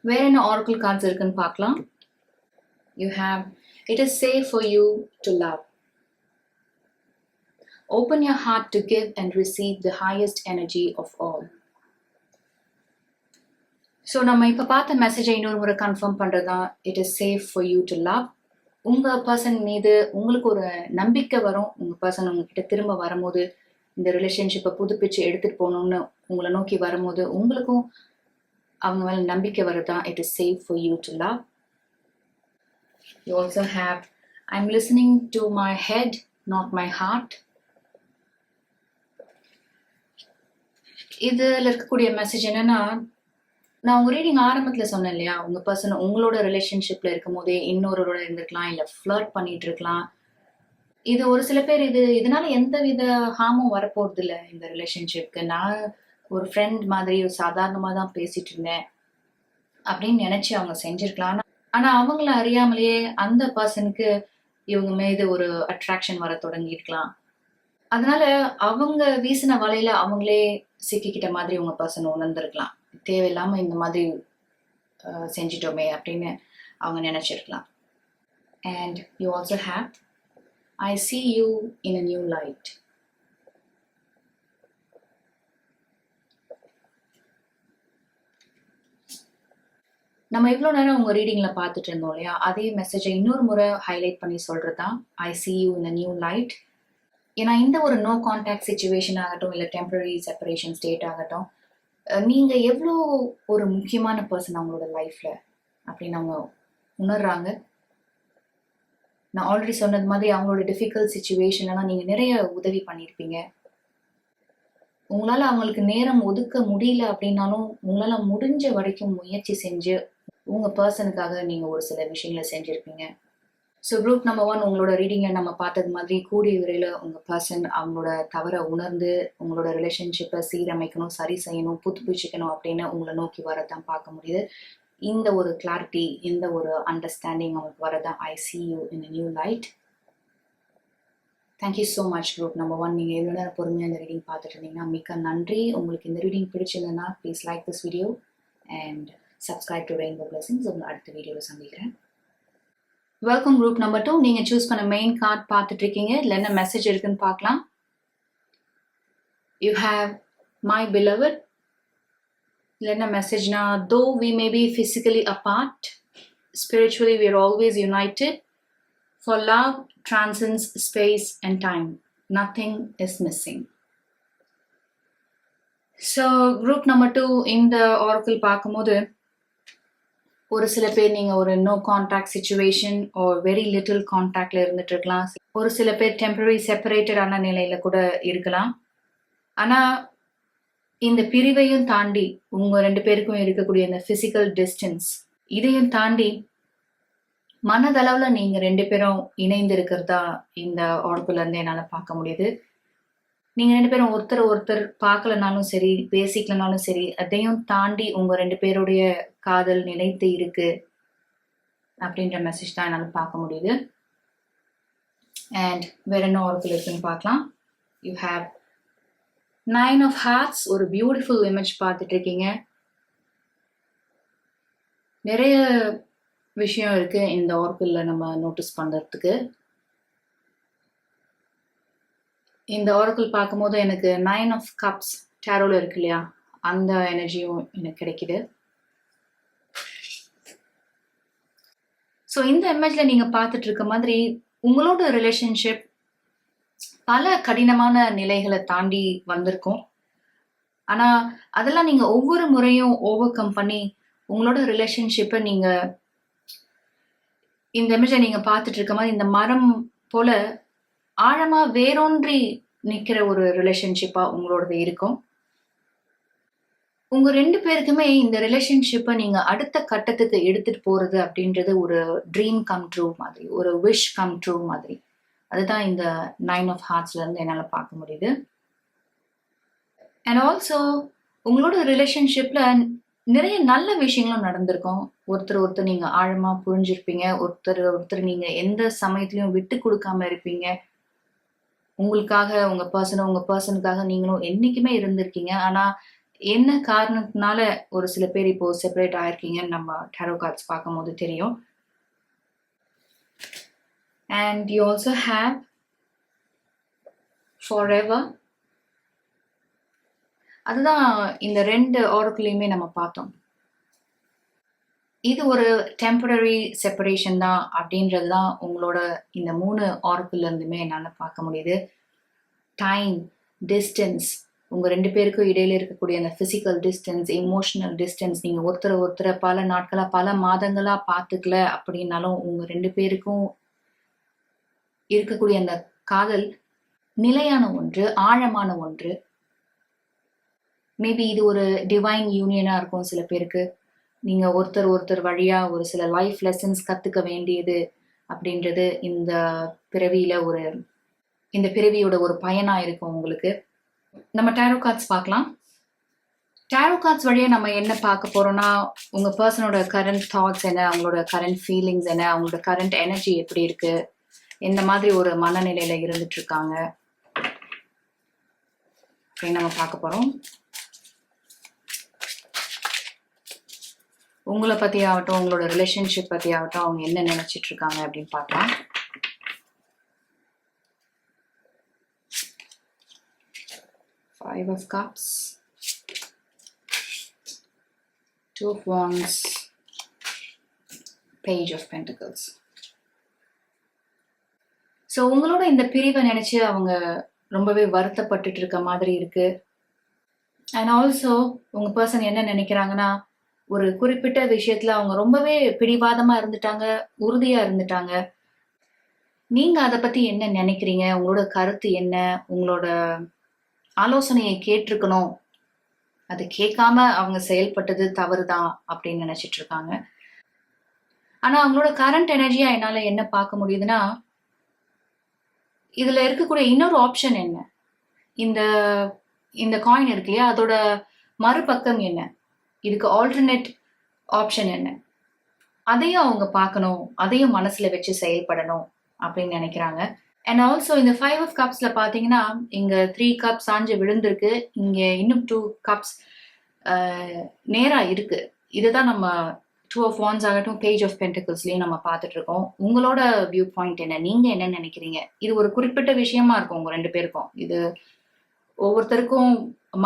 வேற என்ன ஆரக்கிள் கார்ட்ஸ் இருக்குன்னு பார்க்கலாம். You have, it is safe for you to love. Open your heart to give and receive the highest energy of all. So நம்ம இப்போ பார்த்த மெசேஜை இன்னொரு முறை கன்ஃபார்ம் பண்ணுறதுதான், it is safe for you to love. உங்கள் பர்சன் மீது உங்களுக்கு ஒரு நம்பிக்கை வரும். உங்கள் பர்சன் உங்ககிட்ட திரும்ப வரும்போது, இந்த ரிலேஷன்ஷிப்பை புதுப்பிச்சு எடுத்துகிட்டு போகணும்னு உங்களை நோக்கி வரும்போது உங்களுக்கும் அவங்க மேலே நம்பிக்கை வருதான், it is safe for you to love. You also have I'm listening to my head, not my heart. இதில் இருக்கக்கூடிய மெசேஜ் என்னன்னா, நான் உங்கள் ரீடிங் ஆரம்பத்தில் சொன்னேன் இல்லையா, உங்கள் பர்சன் உங்களோட ரிலேஷன்ஷிப்பில் இருக்கும் போதே இன்னொருவரோட இருந்திருக்கலாம், இல்லை ஃப்ளர்ட் பண்ணிட்டு இருக்கலாம். இது ஒரு சில பேர் இதனால எந்த வித ஹார்மும் வரப்போறது இல்லை இந்த ரிலேஷன்ஷிப்க்கு. நான் ஒரு ஃப்ரெண்ட் மாதிரி ஒரு சாதாரணமாக தான் பேசிட்டு இருந்தேன் அப்படின்னு நினைச்சு அவங்க செஞ்சிருக்கலாம். ஆனா அவங்கள அறியாமலேயே அந்த பர்சனுக்கு இவங்க மீது ஒரு அட்ராக்ஷன் வர தொடங்கிருக்கலாம். அதனால அவங்க வீசின வலையில அவங்களே சிக்கிக்கிட்ட மாதிரி உங்க பர்சன் உணர்ந்திருக்கலாம். தேவையில்லாம இந்த மாதிரி செஞ்சிட்டோமே அப்படின்னு அவங்க நினைச்சிருக்கலாம். And you also have, I see you in a new light. நம்ம இவ்வளோ நேரம் உங்கள் ரீடிங்கில் பார்த்துட்டு இருந்தோம் இல்லையா, அதே மெசேஜை இன்னொரு முறை ஹைலைட் பண்ணி சொல்கிறது தான் I see you in a new light. ஏன்னா இந்த ஒரு நோ கான்டாக்ட் சுச்சுவேஷன் ஆகட்டும், இல்லை டெம்பரரி செப்பரேஷன் ஸ்டேட் ஆகட்டும், நீங்கள் எவ்வளோ ஒரு முக்கியமான பர்சன் அவங்களோட லைஃப்பில் அப்படின்னு அவங்க உணர்றாங்க. நான் ஆல்ரெடி சொன்னது மாதிரி அவங்களோட டிஃபிகல்ட் சுச்சுவேஷன்லாம் நீங்கள் நிறைய உதவி பண்ணியிருப்பீங்க. உங்களால் அவங்களுக்கு நேரம் ஒதுக்க முடியல அப்படின்னாலும் உங்களால் முடிஞ்ச வரைக்கும் முயற்சி செஞ்சு உங்கள் பர்சனுக்காக நீங்கள் ஒரு சில விஷயங்களை செஞ்சுருப்பீங்க. ஸோ குரூப் நம்பர் 1 உங்களோட ரீடிங்கை நம்ம பார்த்தது மாதிரி கூடிய விரைவில் உங்கள் பர்சன் அவங்களோட தவறை உணர்ந்து உங்களோட ரிலேஷன்ஷிப்பை சீரமைக்கணும், சரி செய்யணும், புதுப்பிச்சுக்கணும் அப்படின்னு உங்களை நோக்கி வரதான் பார்க்க முடியுது. இந்த ஒரு கிளாரிட்டி, இந்த ஒரு அண்டர்ஸ்டாண்டிங் அவங்களுக்கு வரதான் I see you in a new light. Thank you so much group number 1. நீங்கள் எவ்வளோ நேரம் பொறுமையாக இந்த ரீடிங் பார்த்துட்டு இருந்தீங்கன்னா மிக்க நன்றி. உங்களுக்கு இந்த ரீடிங் பிடிச்சிருந்ததுன்னா please like this video and subscribe to Rainbow blessings. உங்களை அடுத்த வீடியோவில் சந்திக்கிறேன். Welcome group number 2. நீங்கள் சூஸ் பண்ண மெயின் கார்டு பார்த்துட்டு இருக்கீங்க. இதில் என்ன மெசேஜ் இருக்குன்னு பார்க்கலாம். You have my beloved. இதில் என்ன மெசேஜ்னா, though we may be physically apart, spiritually we are always united. For love transcends space and time. Nothing is missing. So group number 2 இந்த oracle பார்க்கும்போது ஒரு சில பேர் நீங்கள் ஒரு நோ கான்டாக்ட் சுச்சுவேஷன் ஒரு வெரி லிட்டில் கான்டாக்டில் இருந்துட்டு இருக்கலாம். ஒரு சில பேர் டெம்பரரி செப்பரேட்டடான நிலையில் கூட இருக்கலாம். ஆனால் இந்த பிரிவையும் தாண்டி உங்கள் 2 பேருக்கும் இருக்கக்கூடிய இந்த ஃபிசிக்கல் டிஸ்டன்ஸ், இதையும் தாண்டி மனதளவில் நீங்கள் 2 பேரும் இணைந்து இருக்கிறதா இந்த ஆர்க்குலேருந்து என்னால் பார்க்க முடியுது. நீங்கள் 2 பேரும் ஒருத்தர் பார்க்கலனாலும் சரி, பேசிக்கலனாலும் சரி, அதையும் தாண்டி உங்கள் 2 பேருடைய காதல் நிலைத்து இருக்கு அப்படின்ற மெசேஜ் தான் என்னால் பார்க்க முடியுது. அண்ட் வேற என்ன ஆர்க்குல் இருக்குன்னு பார்க்கலாம். You have 9 of hearts. ஒரு பியூட்டிஃபுல் இமேஜ் பார்த்துட்டு இருக்கீங்க. நிறைய விஷயம் இருக்கு இந்த ஆர்க்கிளில் நம்ம நோட்டீஸ் பண்ணுறதுக்கு. இந்த ஆர்க்கிள் பார்க்கும்போது எனக்கு 9 of cups டேரோல இருக்கு இல்லையா, அந்த எனர்ஜியும் எனக்கு கிடைக்குது. ஸோ இந்த இமேஜில் நீங்கள் பார்த்துட்டு இருக்க மாதிரி உங்களோட ரிலேஷன்ஷிப் பல கடினமான நிலைகளை தாண்டி வந்திருக்கும். ஆனால் அதெல்லாம் நீங்கள் ஒவ்வொரு முறையும் ஓவர் கம் பண்ணி உங்களோட ரிலேஷன்ஷிப்பை நீங்கள் இந்த இமேஜை நீங்கள் பார்த்துட்டு இருக்க மாதிரி இந்த மரம் போல ஆழமாக வேரூன்றி நிற்கிற ஒரு ரிலேஷன்ஷிப்பாக உங்களோடது இருக்கும். உங்கள் 2 பேருக்குமே இந்த ரிலேஷன்ஷிப்பை நீங்கள் அடுத்த கட்டத்துக்கு எடுத்துகிட்டு போகிறது அப்படின்றது ஒரு ட்ரீம் கம் ட்ரூ மாதிரி, ஒரு விஷ் கம் ட்ரூ மாதிரி. அதுதான் இந்த 9 of heartsலேருந்து என்னால் பார்க்க முடியுது. அண்ட் ஆல்சோ உங்களோட ரிலேஷன்ஷிப்பில் நிறைய நல்ல விஷயங்களும் நடந்திருக்கும். ஒருத்தர் நீங்கள் ஆழமாக புரிஞ்சிருப்பீங்க. ஒருத்தர் நீங்கள் எந்த சமயத்துலையும் விட்டு கொடுக்காம இருப்பீங்க. உங்களுக்காக உங்கள் பர்சனுக்காக நீங்களும் என்றைக்குமே இருந்திருக்கீங்க. ஆனால் என்ன காரணத்தினால ஒரு சில பேர் இப்போது செப்பரேட் ஆகிருக்கீங்கன்னு நம்ம டேரோ கார்ட்ஸ் பார்க்கும் போது தெரியும். And you also have forever. அதுதான் இந்த 2 ஆர்க்குலையுமே நம்ம பார்த்தோம். இது ஒரு டெம்பரரி செப்பரேஷன் தான் அப்படின்றது தான் உங்களோட இந்த 3 ஆர்க்குலேருந்துமே என்னால் பார்க்க முடியுது. டைம், டிஸ்டன்ஸ், உங்கள் 2 பேருக்கும் இடையில இருக்கக்கூடிய அந்த ஃபிசிக்கல் டிஸ்டன்ஸ், எமோஷனல் டிஸ்டன்ஸ், நீங்கள் ஒருத்தரை பல நாட்களாக பல மாதங்களாக பார்த்துக்கல அப்படின்னாலும் உங்கள் 2 பேருக்கும் இருக்கக்கூடிய அந்த காதல் நிலையான ஒன்று, ஆழமான ஒன்று. மேபி இது ஒரு டிவைன் யூனியனா இருக்கும் சில பேருக்கு. நீங்க ஒருத்தர் வழியா ஒரு சில லைஃப் லெசன்ஸ் கத்துக்க வேண்டியது அப்படின்றது இந்த பிறவியோட ஒரு பயனா இருக்கும் உங்களுக்கு. நம்ம டேரோ கார்ட்ஸ் பார்க்கலாம். டேரோ கார்ட்ஸ் வழியா நம்ம என்ன பார்க்க போறோம்னா, உங்க பர்சனோட கரண்ட் தாட்ஸ் என்ன, அவங்களோட கரண்ட் ஃபீலிங்ஸ் என்ன, அவங்களோட கரண்ட் எனர்ஜி எப்படி இருக்கு, எந்த மாதிரி ஒரு மனநிலையில இருந்துட்டு இருக்காங்க அப்படின்னு நம்ம பார்க்க போறோம். உங்களை பத்தி ஆகட்டும், உங்களோட ரிலேஷன்ஷிப் பத்தி ஆகட்டும், அவங்க என்ன நினைச்சிட்டு இருக்காங்க அப்படின்னு பார்க்கலாம். Five of Cups, Two of Wands, Page of Pentacles. So உங்களோட இந்த பிரிவை நினைச்சு அவங்க ரொம்பவே வருத்தப்பட்டுட்டு இருக்க மாதிரி இருக்கு. அண்ட் ஆல்சோ உங்க பர்சன் என்ன நினைக்கிறாங்கன்னா, ஒரு குறிப்பிட்ட விஷயத்துல அவங்க ரொம்பவே பிடிவாதமா இருந்துட்டாங்க, உறுதியா இருந்துட்டாங்க. நீங்க அதை பத்தி என்ன நினைக்கிறீங்க, உங்களோட கருத்து என்ன, உங்களோட ஆலோசனையை கேட்டிருக்கணும், அது கேட்காம அவங்க செயல்பட்டது தவறுதான் அப்படின்னு நினைச்சிட்டு இருக்காங்க. ஆனா அவங்களோட கரண்ட் எனர்ஜியா என்னால என்ன பார்க்க முடியுதுன்னா, இதுல இருக்கக்கூடிய இன்னொரு ஆப்ஷன் என்ன, இந்த இந்த காயின் இருக்கு இல்லையா, அதோட மறுபக்கம் என்ன, இதுக்கு ஆல்டர்னேட் ஆப்ஷன் என்ன, அதையும் அவங்க பார்க்கணும், அதையும் மனசுல வச்சு செயல்படணும் அப்படின்னு நினைக்கிறாங்க. அண்ட் ஆல்சோ இந்த 5 of Cups பாத்தீங்கன்னா, இங்க 3 cups சாஞ்சு விழுந்திருக்கு, இங்க இன்னும் 2 cups நேரா இருக்கு. இதுதான் நம்ம 2 of Wands ஆகட்டும், Page of Pentaclesலயும் நம்ம பார்த்துட்டு இருக்கோம். உங்களோட வியூ பாயிண்ட் என்ன, நீங்க என்ன நினைக்கிறீங்க? இது ஒரு குறிப்பிட்ட விஷயமா இருக்கும் உங்க 2 பேருக்கும். இது ஒவ்வொருத்தருக்கும்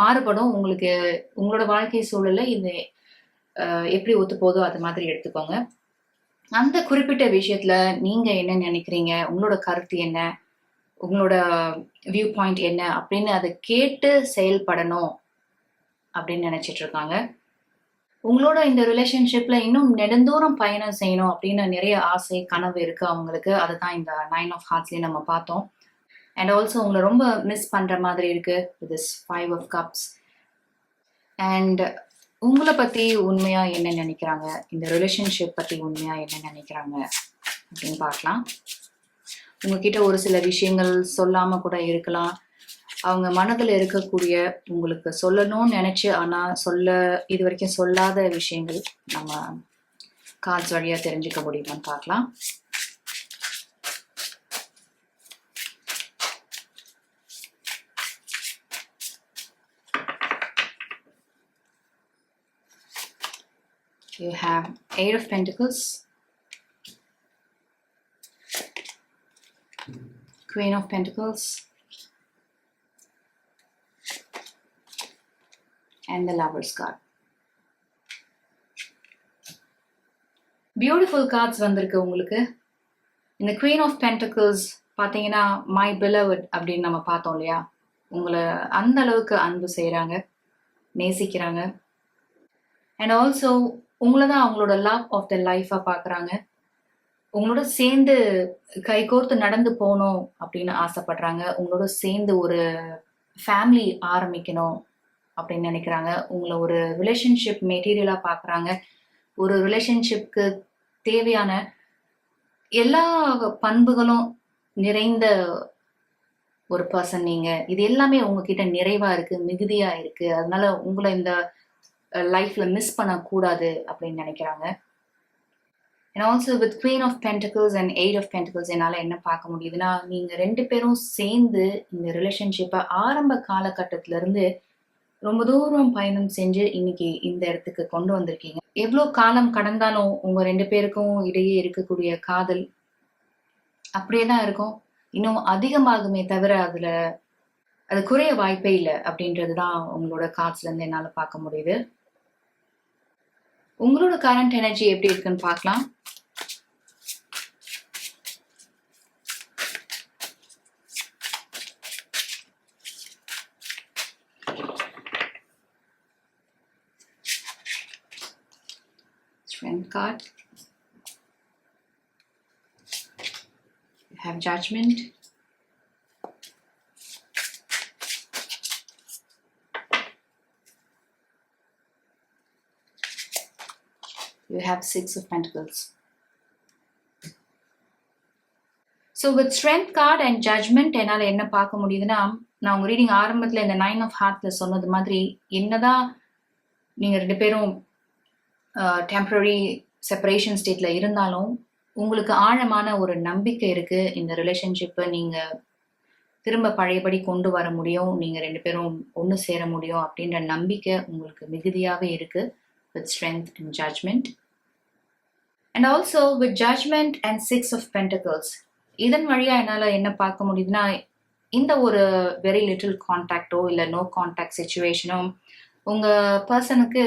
மாறுபடும். உங்களுக்கு உங்களோட வாழ்க்கை சூழல்ல இது எப்படி ஒத்து போதோ அது மாதிரி எடுத்துக்கோங்க. அந்த குறிப்பிட்ட விஷயத்துல நீங்க என்ன நினைக்கிறீங்க, உங்களோட கருத்து என்ன, உங்களோட வியூ பாயிண்ட் என்ன அப்படின்னு அதை கேட்டு செயல்படணும் அப்படின்னு நினைச்சிட்டு இருக்காங்க. உங்களோட இந்த ரிலேஷன்ஷிப்ல இன்னும் நெடுந்தூரம் பயணம் செய்யணும் அப்படின்னு நிறைய ஆசை, கனவு இருக்கு அவங்களுக்கு. அதுதான் இந்த 9 of Heartsலயும் நம்ம பார்த்தோம். அண்ட் ஆல்சோ உங்களை ரொம்ப மிஸ் பண்ற மாதிரி இருக்கு திஸ் 5 of Cups. அண்ட் உங்களை பத்தி உண்மையா என்ன நினைக்கிறாங்க, இந்த ரிலேஷன்ஷிப் பத்தி உண்மையா என்ன நினைக்கிறாங்க அப்படின்னு பார்க்கலாம். உங்ககிட்ட ஒரு சில விஷயங்கள் சொல்லாம கூட இருக்கலாம். அவங்க மனதில் இருக்கக்கூடிய, உங்களுக்கு சொல்லணும்னு நினைச்சு ஆனா இது வரைக்கும் சொல்லாத விஷயங்கள் நம்ம கார்ட்ஸ் வழியா தெரிஞ்சுக்க முடியுமான்னு பார்க்கலாம். You have 8 of Pentacles, Queen of Pentacles, and the Lover's card. Beautiful cards வந்திருக்கு உங்களுக்கு. இந்த Queen of Pentacles பார்த்தீங்கன்னா, மை beloved அப்படின்னு நம்ம பார்த்தோம் இல்லையா, உங்களை அந்த அளவுக்கு அன்பு செய்கிறாங்க, நேசிக்கிறாங்க. அண்ட் ஆல்சோ உங்களை தான் அவங்களோட லவ் ஆஃப் த லைஃபாக பார்க்குறாங்க. உங்களோட சேர்ந்து கைகோர்த்து நடந்து போகணும் அப்படின்னு ஆசைப்படுறாங்க. உங்களோட சேர்ந்து ஒரு ஃபேமிலி ஆரம்பிக்கணும் அப்படின்னு நினைக்கிறாங்க. உங்களை ஒரு ரிலேஷன்ஷிப் மெட்டீரியலாக பார்க்குறாங்க. ஒரு ரிலேஷன்ஷிப்க்கு தேவையான எல்லா பண்புகளும் நிறைந்த ஒரு பர்சன் நீங்க. இது எல்லாமே உங்ககிட்ட நிறைவா இருக்கு, மிகுதியா இருக்கு. அதனால உங்களை இந்த லைஃப்ல மிஸ் பண்ணக்கூடாது அப்படின்னு நினைக்கிறாங்க. And also with Queen of Pentacles and 8 of Pentacles என்னால் என்ன பார்க்க முடியுதுன்னா, நீங்கள் 2 பேரும் சேர்ந்து இந்த ரிலேஷன்ஷிப்பை ஆரம்ப காலகட்டத்திலேருந்து ரொம்ப தூரம் பயணம் செஞ்சு இன்னைக்கு இந்த இடத்துக்கு கொண்டு வந்திருக்கீங்க. எவ்வளோ காலம் கடந்தாலும் உங்கள் 2 பேருக்கும் இடையே இருக்கக்கூடிய காதல் அப்படியே தான் இருக்கும். இன்னும் அதிகமாகுமே தவிர அது குறைய வாய்ப்பே இல்லை அப்படின்றது தான் உங்களோட கார்ட்ஸ்லேருந்து என்னால் பார்க்க முடியுது. உங்களோட கரண்ட் எனர்ஜி எப்படி இருக்குன்னு பார்க்கலாம். Strength card, You have Judgment. You have Six of Pentacles. So with strength card and judgement என்னால் என்ன பார்க்க முடியுதுன்னா, நான் உங்கள் ரீடிங் ஆரம்பத்தில் இந்த 9 of Hearts சொன்னது மாதிரி, என்னதான் நீங்கள் 2 பேரும் டெம்பரரி செப்பரேஷன் ஸ்டேட்டில் இருந்தாலும் உங்களுக்கு ஆழமான ஒரு நம்பிக்கை இருக்குது. இந்த ரிலேஷன்ஷிப்பை நீங்கள் திரும்ப பழையபடி கொண்டு வர முடியும், நீங்கள் 2 பேரும் ஒன்று சேர முடியும் அப்படின்ற நம்பிக்கை உங்களுக்கு மிகுதியாகவே இருக்குது with strength and judgement. And also with judgement and 6 of Pentacles இதன் வழியாக என்னால் என்ன பார்க்க முடியுதுன்னா, இந்த ஒரு வெரி லிட்டில் கான்டாக்டோ இல்லை நோ கான்டாக்ட் சுச்சுவேஷனோ உங்கள் பர்சனுக்கு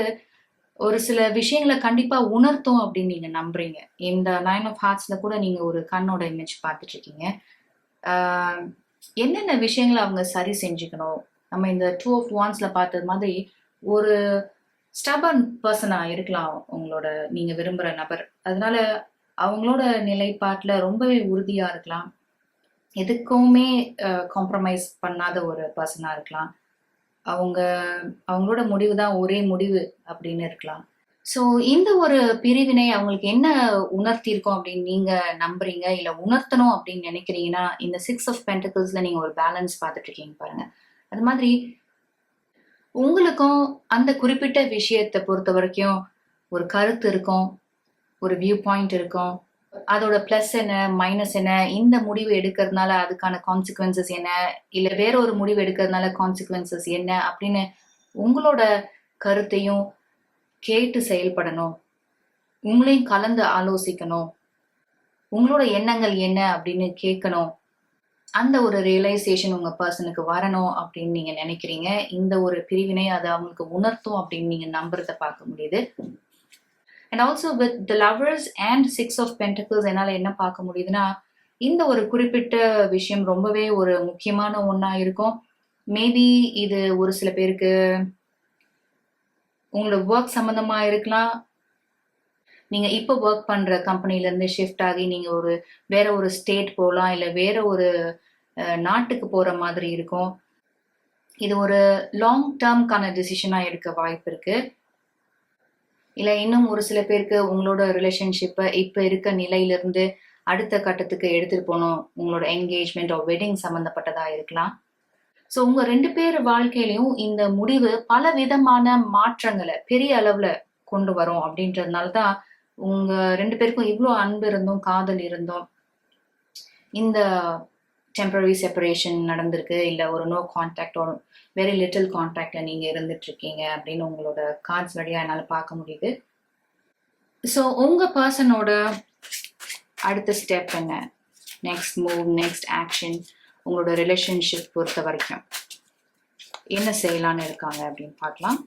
ஒரு சில விஷயங்களை கண்டிப்பாக உணர்த்தும் அப்படின்னு நீங்கள் நம்புறீங்க. இந்த 9 of Hearts கூட நீங்கள் ஒரு கண்ணோட இமேஜ் பார்த்துட்ருக்கீங்க. என்னென்ன விஷயங்களை அவங்க சரி செஞ்சுக்கணும், நம்ம இந்த 2 of Wands பார்த்தது மாதிரி ஒரு ஸ்டபர்ன் பர்சனாக இருக்கலாம் உங்களோட நீங்கள் விரும்புகிற நபர். அதனால அவங்களோட நிலைப்பாட்டில் ரொம்பவே உறுதியாக இருக்கலாம், எதுக்குமே காம்ப்ரமைஸ் பண்ணாத ஒரு பர்சனாக இருக்கலாம், அவங்களோட முடிவு தான் ஒரே முடிவு அப்படின்னு இருக்கலாம். ஸோ இந்த ஒரு பிரிவினை அவங்களுக்கு என்ன உணர்த்தியிருக்கோம் அப்படின்னு நீங்கள் நம்புறீங்க இல்லை உணர்த்தணும் அப்படின்னு நினைக்கிறீங்கன்னா, இந்த 6 of Pentaclesல நீங்கள் ஒரு பேலன்ஸ் பார்த்துட்டு இருக்கீங்க பாருங்க. அது மாதிரி உங்களுக்கும் அந்த குறிப்பிட்ட விஷயத்தை பொறுத்த வரைக்கும் ஒரு கருத்து இருக்கும், ஒரு வியூ பாயிண்ட் இருக்கும், அதோட ப்ளஸ் என்ன மைனஸ் என்ன, இந்த முடிவு எடுக்கிறதுனால அதுக்கான கான்சிக்வன்சஸ் என்ன, இல்லை வேற ஒரு முடிவு எடுக்கிறதுனால கான்சிக்வன்சஸ் என்ன அப்படின்னு உங்களோட கருத்தையும் கேட்டு செயல்படணும், உங்களையும் கலந்து ஆலோசிக்கணும், உங்களோட எண்ணங்கள் என்ன அப்படின்னு கேட்கணும். அந்த ஒரு ரியலைசேஷன் உங்கள் பர்சனுக்கு வரணும் அப்படின்னு நீங்கள் நினைக்கிறீங்க. இந்த ஒரு பிரிவினை அதை அவங்களுக்கு உணர்த்தும் அப்படின்னு நீங்கள் நம்புறதை பார்க்க முடியுது. And also with the lovers and 6 of Pentacles என்னால் என்ன பார்க்க முடியுதுன்னா, இந்த ஒரு குறிப்பிட்ட விஷயம் ரொம்பவே ஒரு முக்கியமான ஒன்றா இருக்கும். மேபி இது ஒரு சில பேருக்கு உங்களோட ஒர்க் சம்மந்தமாக இருக்கலாம். நீங்கள் இப்போ ஒர்க் பண்ணுற கம்பெனிலேருந்து ஷிஃப்ட் ஆகி நீங்கள் வேற ஒரு ஸ்டேட் போகலாம், இல்லை வேற ஒரு நாட்டுக்கு போகிற மாதிரி இருக்கும். இது ஒரு லாங் டேர்ம்க்கான டிசிஷனாக எடுக்க வாய்ப்பு இருக்குது. இல்லை இன்னும் ஒரு சில பேருக்கு உங்களோட ரிலேஷன்ஷிப்பை இப்போ இருக்க நிலையிலிருந்து அடுத்த கட்டத்துக்கு எடுத்துகிட்டு போகணும், உங்களோட என்கேஜ்மெண்ட் ஆர் வெட்டிங் சம்மந்தப்பட்டதாக இருக்கலாம். ஸோ உங்கள் 2 பேர் வாழ்க்கையிலையும் இந்த முடிவு பல விதமான மாற்றங்களை பெரிய அளவில் கொண்டு வரும். அப்படின்றதுனால தான் உங்கள் 2 பேருக்கும் இவ்வளோ அன்பு இருந்தும் காதல் இருந்தும் இந்த டெம்பரரி செப்பரேஷன் நடந்திருக்கு, இல்லை ஒரு நோ கான்டாக்ட் ஒரு வெரி லிட்டில் கான்டாக்டில் நீங்கள் இருந்துட்டுருக்கீங்க அப்படின்னு உங்களோட கார்ட்ஸ் வழியாக என்னால் பார்க்க முடியுது. ஸோ உங்கள் பர்சனோட அடுத்த ஸ்டெப் என்ன, நெக்ஸ்ட் மூவ், நெக்ஸ்ட் ஆக்ஷன், உங்களோட ரிலேஷன்ஷிப் பொறுத்த வரைக்கும் என்ன செய்யலான்னு இருக்காங்க அப்படின்னு பார்க்கலாம்.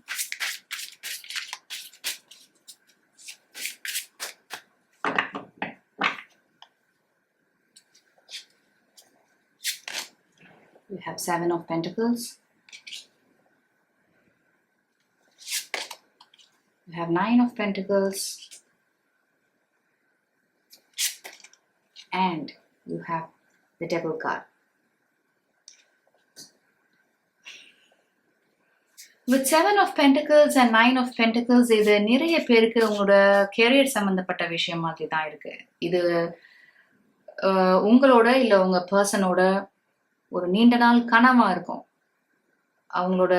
We have 7 of Pentacles. We have 9 of Pentacles. And you have the Devil card. With 7 of Pentacles and 9 of Pentacles, இது நிறைய பேருக்கு உங்களோட கெரியர் சம்பந்தப்பட்ட விஷயம் மாதிரி தான் இருக்கு. இது உங்களோட இல்லை உங்கள் பர்சனோட ஒரு நீண்ட நாள் கனவா இருக்கும். அவங்களோட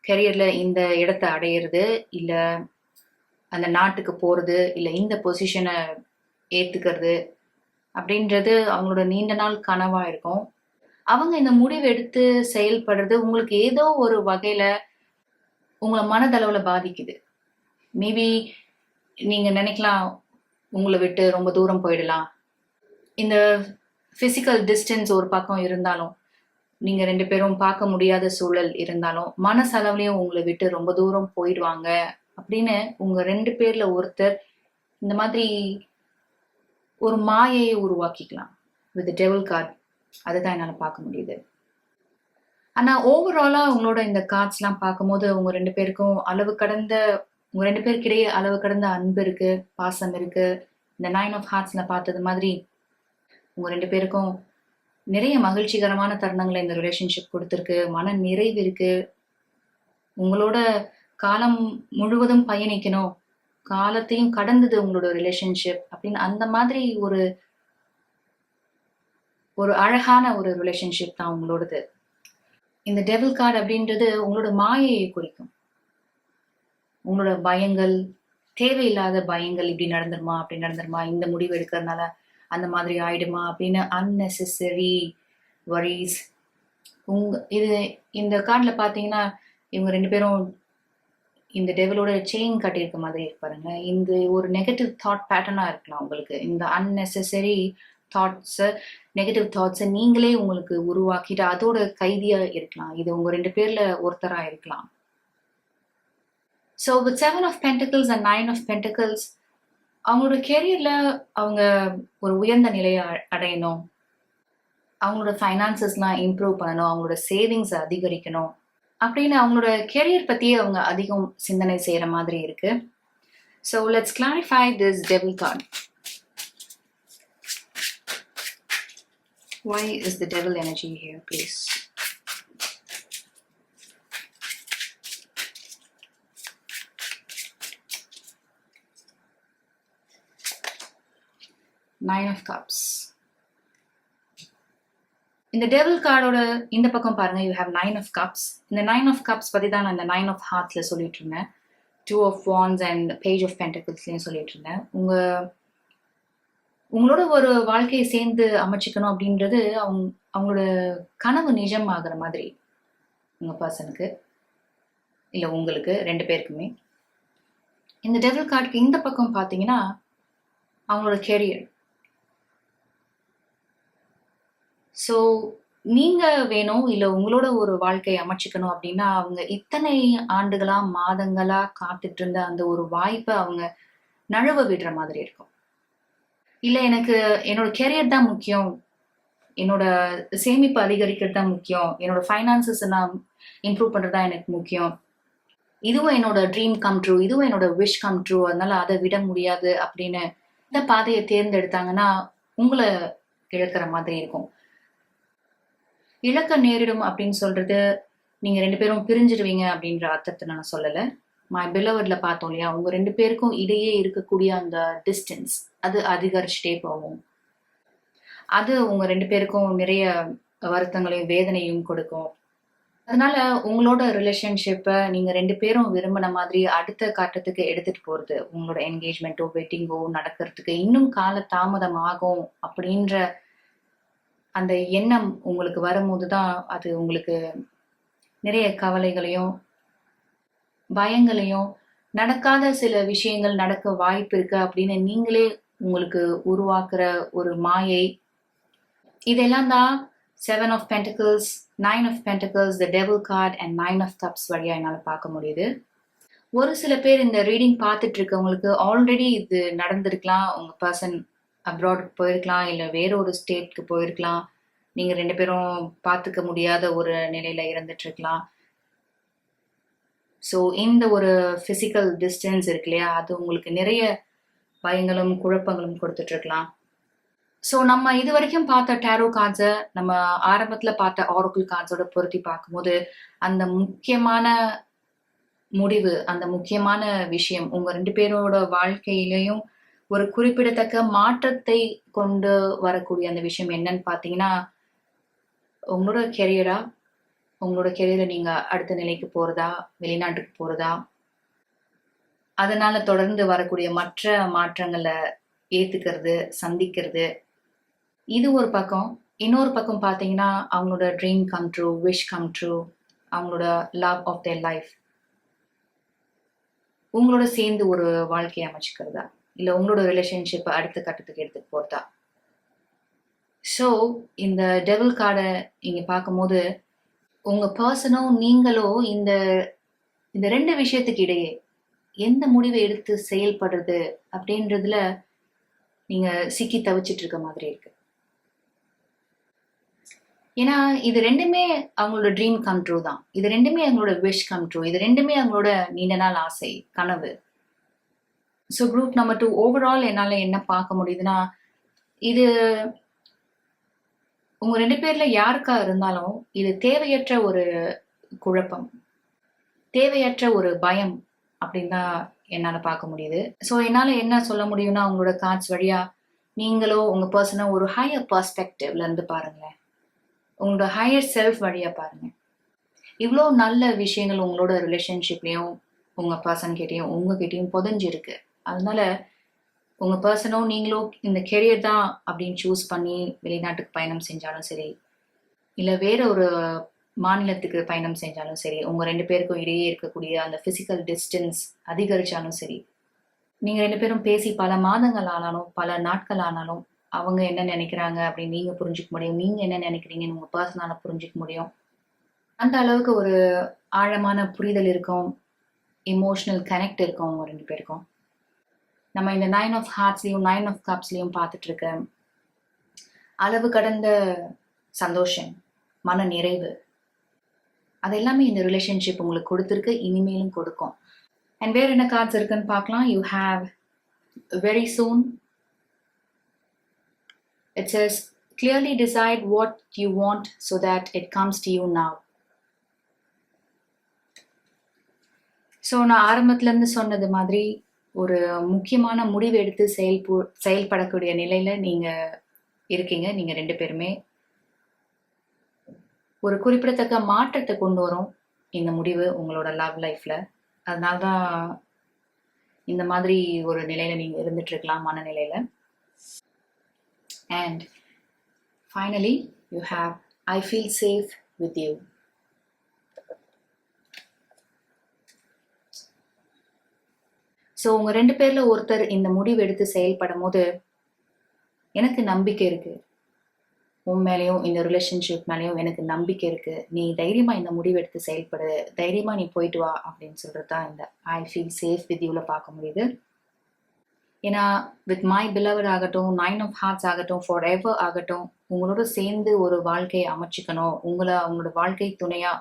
கெரியரில் இந்த இடத்த அடையிறது, இல்லை அந்த நாட்டுக்கு போகிறது, இல்லை இந்த பொசிஷனை ஏற்றுக்கிறது அப்படின்றது அவங்களோட நீண்ட நாள் கனவாக இருக்கும். அவங்க இந்த முடிவு எடுத்து செயல்படுறது உங்களுக்கு ஏதோ ஒரு வகையில் உங்களை மனதளவில் பாதிக்குது. மேபி நீங்கள் நினைக்கலாம் உங்களை விட்டு ரொம்ப தூரம் போயிடலாம். இந்த ஃபிசிக்கல் டிஸ்டன்ஸ் ஒரு பக்கம் இருந்தாலும், நீங்கள் 2 பேரும் பார்க்க முடியாத சூழல் இருந்தாலும், மனசளவுலையும் உங்களை விட்டு ரொம்ப தூரம் போயிடுவாங்க அப்படின்னு உங்கள் 2 பேரில் ஒருத்தர் இந்த மாதிரி ஒரு மாயையை உருவாக்கிக்கலாம் வித் டெவில் கார்ட். அதுதான் என்னால் பார்க்க முடியுது. ஆனால் ஓவராலாக உங்களோட இந்த கார்ட்ஸ்லாம் பார்க்கும்போது உங்கள் 2 பேருக்கும் உங்கள் 2 பேருக்கிடையே அளவு கடந்த அன்பு இருக்குது, பாசம் இருக்குது. இந்த 9 of Hearts பார்த்தது மாதிரி உங்க 2 பேருக்கும் நிறைய மகிழ்ச்சிகரமான தருணங்களை இந்த ரிலேஷன்ஷிப் கொடுத்திருக்கு. மன நிறைவு இருக்கு. உங்களோட காலம் முழுவதும் பயணிக்கணும். காலத்தையும் கடந்தது உங்களோட ரிலேஷன்ஷிப் அப்படின்னு அந்த மாதிரி ஒரு ஒரு அழகான ஒரு ரிலேஷன்ஷிப் தான் உங்களோடது. இந்த டெவில் கார்டு அப்படின்றது உங்களோட மாயையை குறிக்கும். உங்களோட பயங்கள், தேவையில்லாத பயங்கள், இப்படி நடந்துருமா, அப்படி நடந்துருமா, இந்த முடிவு எடுக்கிறதுனால அந்த மாதிரி ஆயிடுமா அப்படின்னு unnecessary worries. இது இந்த கார்டில் பார்த்தீங்கன்னா இவங்க 2 பேரும் இந்த டெவிலோட செயின் கட்டியிருக்க மாதிரி இருப்பாருங்க. இந்த ஒரு நெகட்டிவ் தாட் பேட்டர்னா இருக்கலாம் உங்களுக்கு. இந்த unnecessary தாட்ஸை, நெகட்டிவ் தாட்ஸை நீங்களே உங்களுக்கு உருவாக்கிட்டு அதோட கைதியா இருக்கலாம். இது உங்க 2 பேர்ல ஒருத்தரா இருக்கலாம். So with 7 of Pentacles and 9 of Pentacles, அவங்களோட கெரியர்ல அவங்க ஒரு உயர்ந்த நிலையை அடையணும். அவங்களோட ஃபைனான்சஸ்லாம் இம்ப்ரூவ் பண்ணணும். அவங்களோட சேவிங்ஸை அதிகரிக்கணும் அப்படின்னு அவங்களோட கெரியர் பத்தியே அவங்க அதிகம் சிந்தனை செய்யற மாதிரி இருக்கு. So let's clarify this devil card. Why is the devil energy here, please? Nine of Cups. இந்த டெவில் கார்டோட இந்த பக்கம் பாருங்க, யூ ஹேவ் 9 of Cups. இந்த 9 of Cups பத்தி தான் நான் இந்த 9 of Heartsல சொல்லிட்டு இருந்தேன். 2 of Wands and Page of Pentaclesலயும் சொல்லிட்டு இருந்தேன். உங்களோட ஒரு வாழ்க்கையை சேர்ந்து அமைச்சிக்கணும் அப்படின்றது அவங்களோட கனவு நிஜம் ஆகுற மாதிரி உங்க பர்சனுக்கு இல்லை உங்களுக்கு 2 பேருக்குமே. இந்த டெவில் கார்டுக்கு இந்த பக்கம் பார்த்தீங்கன்னா அவங்களோட கெரியர். ஸோ நீங்க வேணும் இல்லை உங்களோட ஒரு வாழ்க்கையை அமைச்சிக்கணும் அப்படின்னா அவங்க இத்தனை ஆண்டுகளா மாதங்களா காத்துட்டு இருந்த அந்த ஒரு வாய்ப்பை அவங்க நழுவ விடுற மாதிரி இருக்கும். இல்லை எனக்கு என்னோட கெரியர் தான் முக்கியம், என்னோட சேமிப்பு அதிகரிக்கிறது தான் முக்கியம், என்னோட ஃபைனான்சஸ் நான் இம்ப்ரூவ் பண்ணுறது தான் எனக்கு முக்கியம், இதுவும் என்னோட ட்ரீம் கம் ட்ரூ, இதுவும் என்னோட விஷ் கம் ட்ரூ, அதனால அதை விட முடியாது அப்படின்னு இந்த பாதையை தேர்ந்தெடுத்தாங்கன்னா உங்களை இழக்கிற மாதிரி இருக்கும். இழக்க நேரிடும் அப்படின்னு சொல்றது நீங்க 2 பேரும் பிரிஞ்சிடுவீங்க அப்படின்ற அர்த்தத்தை நான் சொல்லலை. மை பிலவர்ட்ல பார்த்தோம் இல்லையா, உங்க 2 பேருக்கும் இடையே இருக்கக்கூடிய அந்த டிஸ்டன்ஸ் அது அதிகரிச்சுட்டே போகும். அது உங்க 2 பேருக்கும் நிறைய வருத்தங்களையும் வேதனையும் கொடுக்கும். அதனால உங்களோட ரிலேஷன்ஷிப்பை நீங்க 2 பேரும் விரும்பின மாதிரி அடுத்த கட்டத்துக்கு எடுத்துட்டு போறது, உங்களோட என்கேஜ்மெண்ட்டோ வெட்டிங்கோ நடக்கிறதுக்கு இன்னும் கால தாமதம் ஆகும் அப்படின்ற அந்த எண்ணம் உங்களுக்கு வரும்போது தான் அது உங்களுக்கு நிறைய கவலைகளையும் பயங்களையும், நடக்காத சில விஷயங்கள் நடக்க வாய்ப்பு இருக்கு அப்படின்னு நீங்களே உங்களுக்கு உருவாக்குற ஒரு மாயை. இதெல்லாம் தான் 7 of Pentacles, 9 of Pentacles, the Devil card and 9 of Cups வழியா என்னால் பார்க்க முடியுது. ஒரு சில பேர் இந்த ரீடிங் பார்த்துட்டு இருக்கவங்களுக்கு ஆல்ரெடி இது நடந்திருக்கலாம். உங்க பர்சன் அப்ராடுக்கு போயிருக்கலாம், இல்லை வேற ஒரு ஸ்டேட்க்கு போயிருக்கலாம். நீங்க 2 பேரும் பார்த்துக்க முடியாத ஒரு நிலையில இருந்துட்டு இருக்கலாம். ஸோ இந்த ஒரு ஃபிசிக்கல் டிஸ்டன்ஸ் இருக்கு இல்லையா, அது உங்களுக்கு நிறைய பயங்களும் குழப்பங்களும் கொடுத்துட்டு இருக்கலாம். ஸோ நம்ம இது வரைக்கும் பார்த்த டேரோ கார்ட்ஸை நம்ம ஆரம்பத்தில் பார்த்த ஆரக்கிள் கார்ட்ஸோட பொருத்தி பார்க்கும்போது அந்த முக்கியமான முடிவு, அந்த முக்கியமான விஷயம் உங்க 2 பேரோட வாழ்க்கையிலையும் ஒரு குறிப்பிடத்தக்க மாற்றத்தை கொண்டு வரக்கூடிய அந்த விஷயம் என்னன்னு பார்த்தீங்கன்னா, உங்களோட கெரியரா, உங்களோட கெரியரை நீங்க அடுத்த நிலைக்கு போறதா, வெளிநாட்டுக்கு போறதா, அதனால தொடர்ந்து வரக்கூடிய மற்ற மாற்றங்களை ஏத்துக்கிறது, சந்திக்கிறது, இது ஒரு பக்கம். இன்னொரு பக்கம் பார்த்தீங்கன்னா அவங்களோட dream come true, wish come true, அவங்களோட லவ் ஆஃப் தேர் லைஃப் உங்களோட சேர்ந்து ஒரு வாழ்க்கையை அமைச்சுக்கிறதா, இல்லை உங்களோட ரிலேஷன்ஷிப்பை அடுத்த கட்டத்துக்கு எடுத்துட்டு போறதா. ஸோ இந்த டெவில் கார்டை நீங்க பார்க்கும்போது உங்க பர்சனோ நீங்களோ இந்த இந்த 2 விஷயத்துக்கு இடையே எந்த முடிவை எடுத்து செயல்படுறது அப்படின்றதுல நீங்க சிக்கி தவிச்சிட்டு இருக்க மாதிரி இருக்கு. ஏன்னா இது 2மே அவங்களோட ட்ரீம் கம் ட்ரூ தான், இது 2மே அவங்களோட விஷ் கம் ட்ரூ, இது 2மே அவங்களோட நீண்ட நாள் ஆசை, கனவு. ஸோ குரூப் நம்பர் 2 ஓவரால் என்னால் என்ன பார்க்க முடியுதுன்னா, இது உங்க 2 பேர்ல யாருக்கா இருந்தாலும் இது தேவையற்ற ஒரு குழப்பம், தேவையற்ற ஒரு பயம் அப்படின்னு தான் என்னால பார்க்க முடியுது. ஸோ என்னால என்ன சொல்ல முடியும்னா, உங்களோட கார்ட்ஸ் வழியா நீங்களோ உங்க பர்சன ஒரு ஹையர் பெர்ஸ்பெக்டிவ்ல இருந்து பாருங்களேன். உங்களோட ஹையர் செல்ஃப் வழியா பாருங்க. இவ்ளோ நல்ல விஷயங்கள் உங்களோட ரிலேஷன்ஷிப்லயும், உங்க பர்சன் கிட்டயும், உங்ககிட்டயும் புதைஞ்சிருக்கு. அதனால உங்க பர்சனோ நீங்களோ இந்த கெரியர் தான் அப்படின்னு சூஸ் பண்ணி வெளிநாட்டுக்கு பயணம் செஞ்சாலும் சரி, இல்ல வேற ஒரு மாநிலத்துக்கு பயணம் செஞ்சாலும் சரி, உங்க 2 பேருக்கும் இடையே இருக்கக்கூடிய அந்த பிசிக்கல் டிஸ்டன்ஸ் அதிகரிச்சாலும் சரி, நீங்க 2 பேரும் பேசி பல மாதங்கள் ஆனாலும், பல நாட்கள் ஆனாலும், அவங்க என்ன நினைக்கிறாங்க அப்படின்னு நீங்க புரிஞ்சுக்க முடியும். நீங்க என்ன நினைக்கிறீங்கன்னு உங்க பர்சனால புரிஞ்சுக்க முடியும். அந்த அளவுக்கு ஒரு ஆழமான புரிதல் இருக்கும். எமோஷனல் கனெக்ட் இருக்கும் உங்க 2 பேருக்கும். நம்ம இந்த 9 ஆஃப் ஹார்ட்ஸ்லயும் 9 ஆஃப் கப்ஸ்லயும் பார்த்துட்டு இருக்க அளவு கடந்த சந்தோஷம், மன நிறைவு, அது எல்லாமே இந்த ரிலேஷன்ஷிப் உங்களுக்கு கொடுத்துருக்கு, இனிமேலும் கொடுக்கும். அண்ட் வேற என்ன கார்ட்ஸ் இருக்குன்னு பார்க்கலாம். You have very soon. It says clearly decide what you want so that it comes to you now. So நான் ஆரம்பத்துலேருந்து சொன்னது மாதிரி ஒரு முக்கியமான முடிவு எடுத்து செயல்படக்கூடிய நிலையில நீங்க இருக்கீங்க. நீங்க 2 பேருமே ஒரு குறிப்பிடத்தக்க மாற்றத்தை கொண்டு வரும் இந்த முடிவு உங்களோட லவ் லைஃப்ல. அதனால தான் இந்த மாதிரி ஒரு நிலையில நீங்க இருந்துட்டு இருக்கலாம், மனநிலையில. And finally you have I feel safe with you. So உங்க 2 பேர்ல ஒருத்தர் இந்த முடிவு எடுத்து செயல்படும் போது எனக்கு நம்பிக்கை இருக்கு, உன் மேலேயும் இந்த ரிலேஷன்ஷிப் மேலேயும் எனக்கு நம்பிக்கை இருக்கு, நீ தைரியமா இந்த முடிவு எடுத்து செயல்படு, தைரியமா நீ போயிட்டு வா அப்படின்னு சொல்றதுதான் இந்த ஐ ஃபீல் சேஃப் வித் யூல பார்க்க முடியுது. ஏன்னா வித் மை பிலவட் ஆகட்டும், 9 ஆஃப் ஹார்ட்ஸ் ஆகட்டும், ஃபார் எவர் ஆகட்டும், உங்களோட சேர்ந்து ஒரு வாழ்க்கையை அமைச்சுக்கணும், அவங்களோட வாழ்க்கை துணையா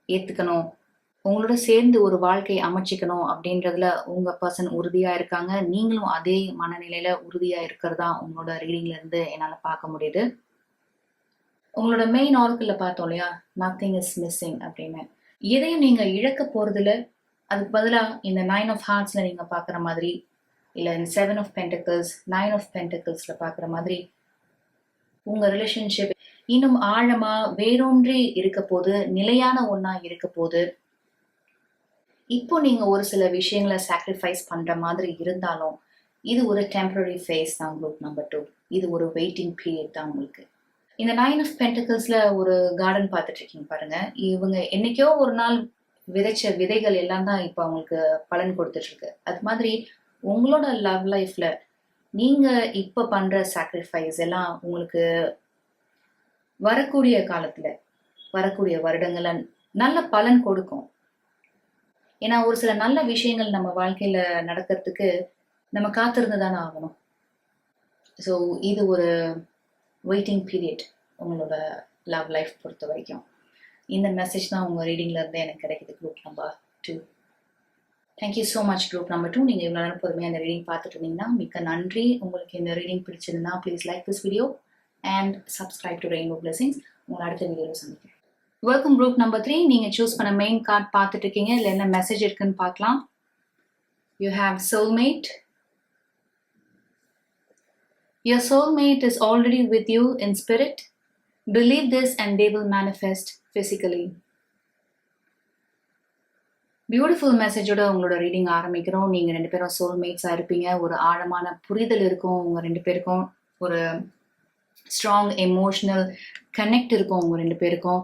ஏத்துக்கணும், உங்களோட சேர்ந்து ஒரு வாழ்க்கை அமைச்சிக்கணும் அப்படின்றதுல உங்க பர்சன் உறுதியா இருக்காங்க. நீங்களும் அதே மனநிலையில உறுதியா இருக்கிறதா உங்களோட ரீடிங்ல இருந்து என்னால பார்க்க முடியுது. உங்களோட மெயின் ஆர்க்குல பார்த்தோம் இல்லையா, நத்திங் இஸ் மிஸ்ஸிங் அப்படின்னு. எதையும் நீங்க இழக்க போறதுல, அதுக்கு பதிலா இந்த 9 ஆஃப் ஹார்ட்ஸ்ல நீங்க பாக்குற மாதிரி, இல்ல இந்த 7 ஆஃப் பென்டக்கிள்ஸ் 9 ஆஃப் பென்டக்கிள்ஸ்ல பாக்குற மாதிரி உங்க ரிலேஷன்ஷிப் இன்னும் ஆழமா வேரூன்றி இருக்க போது, நிலையான ஒன்னா இருக்க போது. இப்போ நீங்க ஒரு சில விஷயங்களை சாக்ரிஃபைஸ் பண்ற மாதிரி இருந்தாலும் இது ஒரு டெம்பரரி ஃபேஸ் தான் குரூப் நம்பர் 2. இது ஒரு வெயிட்டிங் பீரியட் தான் உங்களுக்கு. இந்த 9 ஆஃப் பென்டக்கிள்ஸ்ல ஒரு கார்டன் பார்த்துட்டு இருக்கீங்க பாருங்க. இவங்க என்னைக்கோ ஒரு நாள் விதைச்ச விதைகள் எல்லாம் தான் இப்போ அவங்களுக்கு பலன் கொடுத்துட்டு இருக்கு. அது மாதிரி உங்களோட லவ் லைஃப்ல நீங்க இப்ப பண்ற சாக்ரிஃபைஸ் எல்லாம் உங்களுக்கு வரக்கூடிய காலத்துல, வரக்கூடிய வருடங்கள்ல நல்ல பலன் கொடுக்கும். ஏன்னா ஒரு சில நல்ல விஷயங்கள் நம்ம வாழ்க்கையில நடக்கிறதுக்கு நம்ம காத்திருந்து தானே ஆகணும். ஸோ இது ஒரு வெயிட்டிங் பீரியட் உங்களோட லவ் லைஃப் பொறுத்த வரைக்கும். இந்த மெசேஜ் தான் உங்கள் ரீடிங்ல இருந்து எனக்கு கிடைக்குது group number 2. Thank you so much group number 2. நீங்கள் இவ்வளோ நேரம் பொறுமையாக இந்த ரீடிங் பார்த்துட்டு இருந்தீங்கன்னா மிக்க நன்றி. உங்களுக்கு இந்த ரீடிங் பிடிச்சிருந்தா please like this video and subscribe to Rainbow blessings. உங்களை அடுத்த வீடியோவில் சந்திக்கிறேன். Welcome group number 3. நீங்க சூஸ் பண்ண மெயின் கார்டு பார்த்துட்டு இருக்கீங்க. இதுல என்ன மெசேஜ் இருக்குன்னு பார்க்கலாம். You have soulmate. Your soulmate is already with you in spirit. Believe this and they will manifest physically. Beautiful மெசேஜோட உங்களோட ரீடிங் ஆரம்பிக்கிறோம். நீங்க 2 பேரும் சோல்மேட்ஸா இருப்பீங்க. ஒரு ஆழமான புரிதல் இருக்கும் உங்க 2 பேருக்கும். ஒரு ஸ்ட்ராங் எமோஷனல் கனெக்ட் இருக்கும் உங்க 2 பேருக்கும்.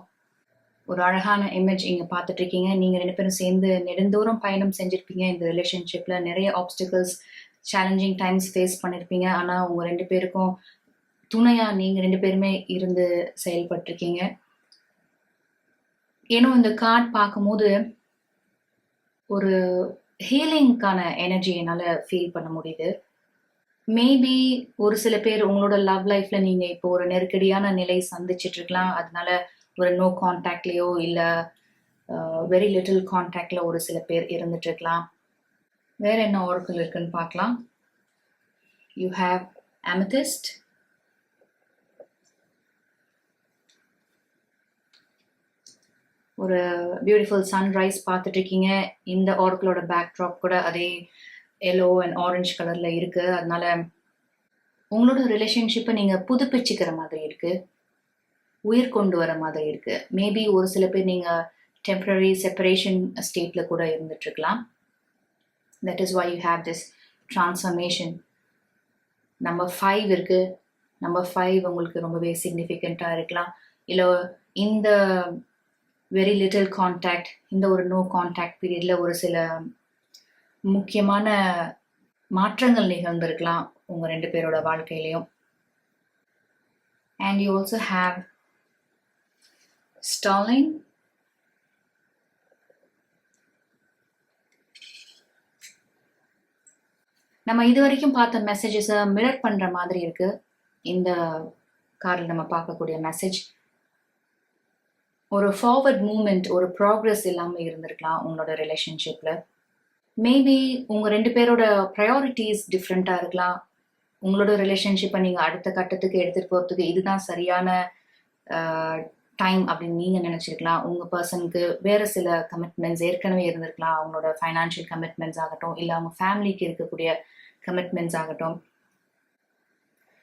ஒரு அழகான இமேஜ் இங்க பார்த்துட்டு இருக்கீங்க. நீங்க 2 பேரும் சேர்ந்து நெடுந்தூரம் பயணம் செஞ்சிருப்பீங்க. இந்த ரிலேஷன்ஷிப்ல நிறைய ஆப்ஸ்டிகல்ஸ், சேலஞ்சிங் டைம்ஸ் ஃபேஸ் பண்ணிருப்பீங்க. ஆனா உங்க 2 பேருக்கும் துணையா நீங்க 2 பேருமே இருந்து செயல்பட்டிருக்கீங்க. ஏன்னா இந்த கார்டு பார்க்கும்போது ஒரு ஹீலிங்கான எனர்ஜி என்னால ஃபீல் பண்ண முடியுது. மேபி ஒரு சில பேர் உங்களோட லவ் லைஃப்ல நீங்க இப்போ ஒரு நெருக்கடியான நிலை சந்திச்சிட்டு இருக்கலாம். அதனால ஒரு நோ கான்டாக்ட்லயோ இல்ல வெரி லிட்டில் கான்டாக்ட்ல ஒரு சில பேர் இருந்துட்டு இருக்கலாம். வேற என்ன ஆர்க்கிள் இருக்குன்னு பார்க்கலாம். You have amethyst. ஒரு பியூட்டிஃபுல் சன்ரைஸ் பார்த்துட்டு இருக்கீங்க. இந்த ஆர்க்கிளோட பேக்ட்ராப் கூட அதே எல்லோ அண்ட் ஆரஞ்சு கலரில் இருக்குது. அதனால உங்களோட ரிலேஷன்ஷிப்பை நீங்கள் புதுப்பிச்சுக்கிற மாதிரி இருக்குது, உயிர் கொண்டு வர மாதிரி இருக்குது. மேபி ஒரு சில பேர் நீங்கள் டெம்பரரி செப்பரேஷன் ஸ்டேட்டில் கூட இருந்துட்டுருக்கலாம். That is why you have this transformation. Number 5 இருக்குது. நம்பர் 5 உங்களுக்கு ரொம்பவே சிக்னிஃபிகண்ட்டாக இருக்கலாம். இல்லை இந்த வெரி லிட்டில் கான்டாக்ட், இந்த ஒரு நோ கான்டாக்ட் பீரியடில் ஒரு சில முக்கியமான மாற்றங்கள் நிகழ்ந்திருக்கலாம் உங்கள் 2 பேரோட வாழ்க்கையிலையும். And you also have stalling. நம்ம இது வரைக்கும் பார்த்த மெசேஜஸை மிரர் பண்ணுற மாதிரி இருக்குது. இந்த கார்டில் நம்ம பார்க்கக்கூடிய மெசேஜ் ஒரு ஃபார்வர்ட் மூமெண்ட், ஒரு ப்ராக்ரஸ் இல்லாமல் இருந்திருக்கலாம் உங்களோட ரிலேஷன்ஷிப்பில். மேபி உங்கள் 2 பேரோட ப்ரையாரிட்டிஸ் டிஃப்ரெண்ட்டாக இருக்கலாம். உங்களோட ரிலேஷன்ஷிப்பை நீங்கள் அடுத்த கட்டத்துக்கு எடுத்துகிட்டு போகிறதுக்கு இதுதான் சரியான டைம் அப்படின்னு நீங்கள் நினச்சிருக்கலாம். உங்கள் பர்சனுக்கு வேறு சில கமிட்மெண்ட்ஸ் ஏற்கனவே இருந்திருக்கலாம். அவங்களோட ஃபைனான்ஷியல் கமிட்மெண்ட்ஸ் ஆகட்டும், இல்லை அவங்க ஃபேமிலிக்கு இருக்கக்கூடிய கமிட்மெண்ட்ஸ் ஆகட்டும்.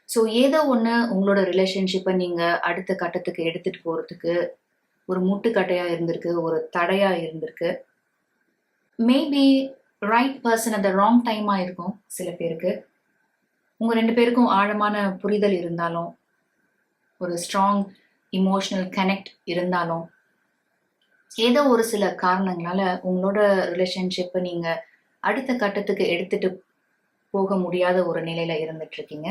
ஸோ ஏதோ ஒன்று உங்களோட ரிலேஷன்ஷிப்பை நீங்கள் அடுத்த கட்டத்துக்கு எடுத்துகிட்டு போகிறதுக்கு ஒரு முட்டுக்கட்டையாக இருந்திருக்கு, ஒரு தடையாக இருந்திருக்கு. Maybe right person at the wrong டைமாக இருக்கும் சில பேருக்கு. உங்கள் 2 பேருக்கும் ஆழமான புரிதல் இருந்தாலும், ஒரு ஸ்ட்ராங் இமோஷனல் கனெக்ட் இருந்தாலும், ஏதோ ஒரு சில காரணங்களால உங்களோட ரிலேஷன்ஷிப்பை நீங்கள் அடுத்த கட்டத்துக்கு எடுத்துகிட்டு போக முடியாத ஒரு நிலையில் இருந்துட்டுருக்கீங்க.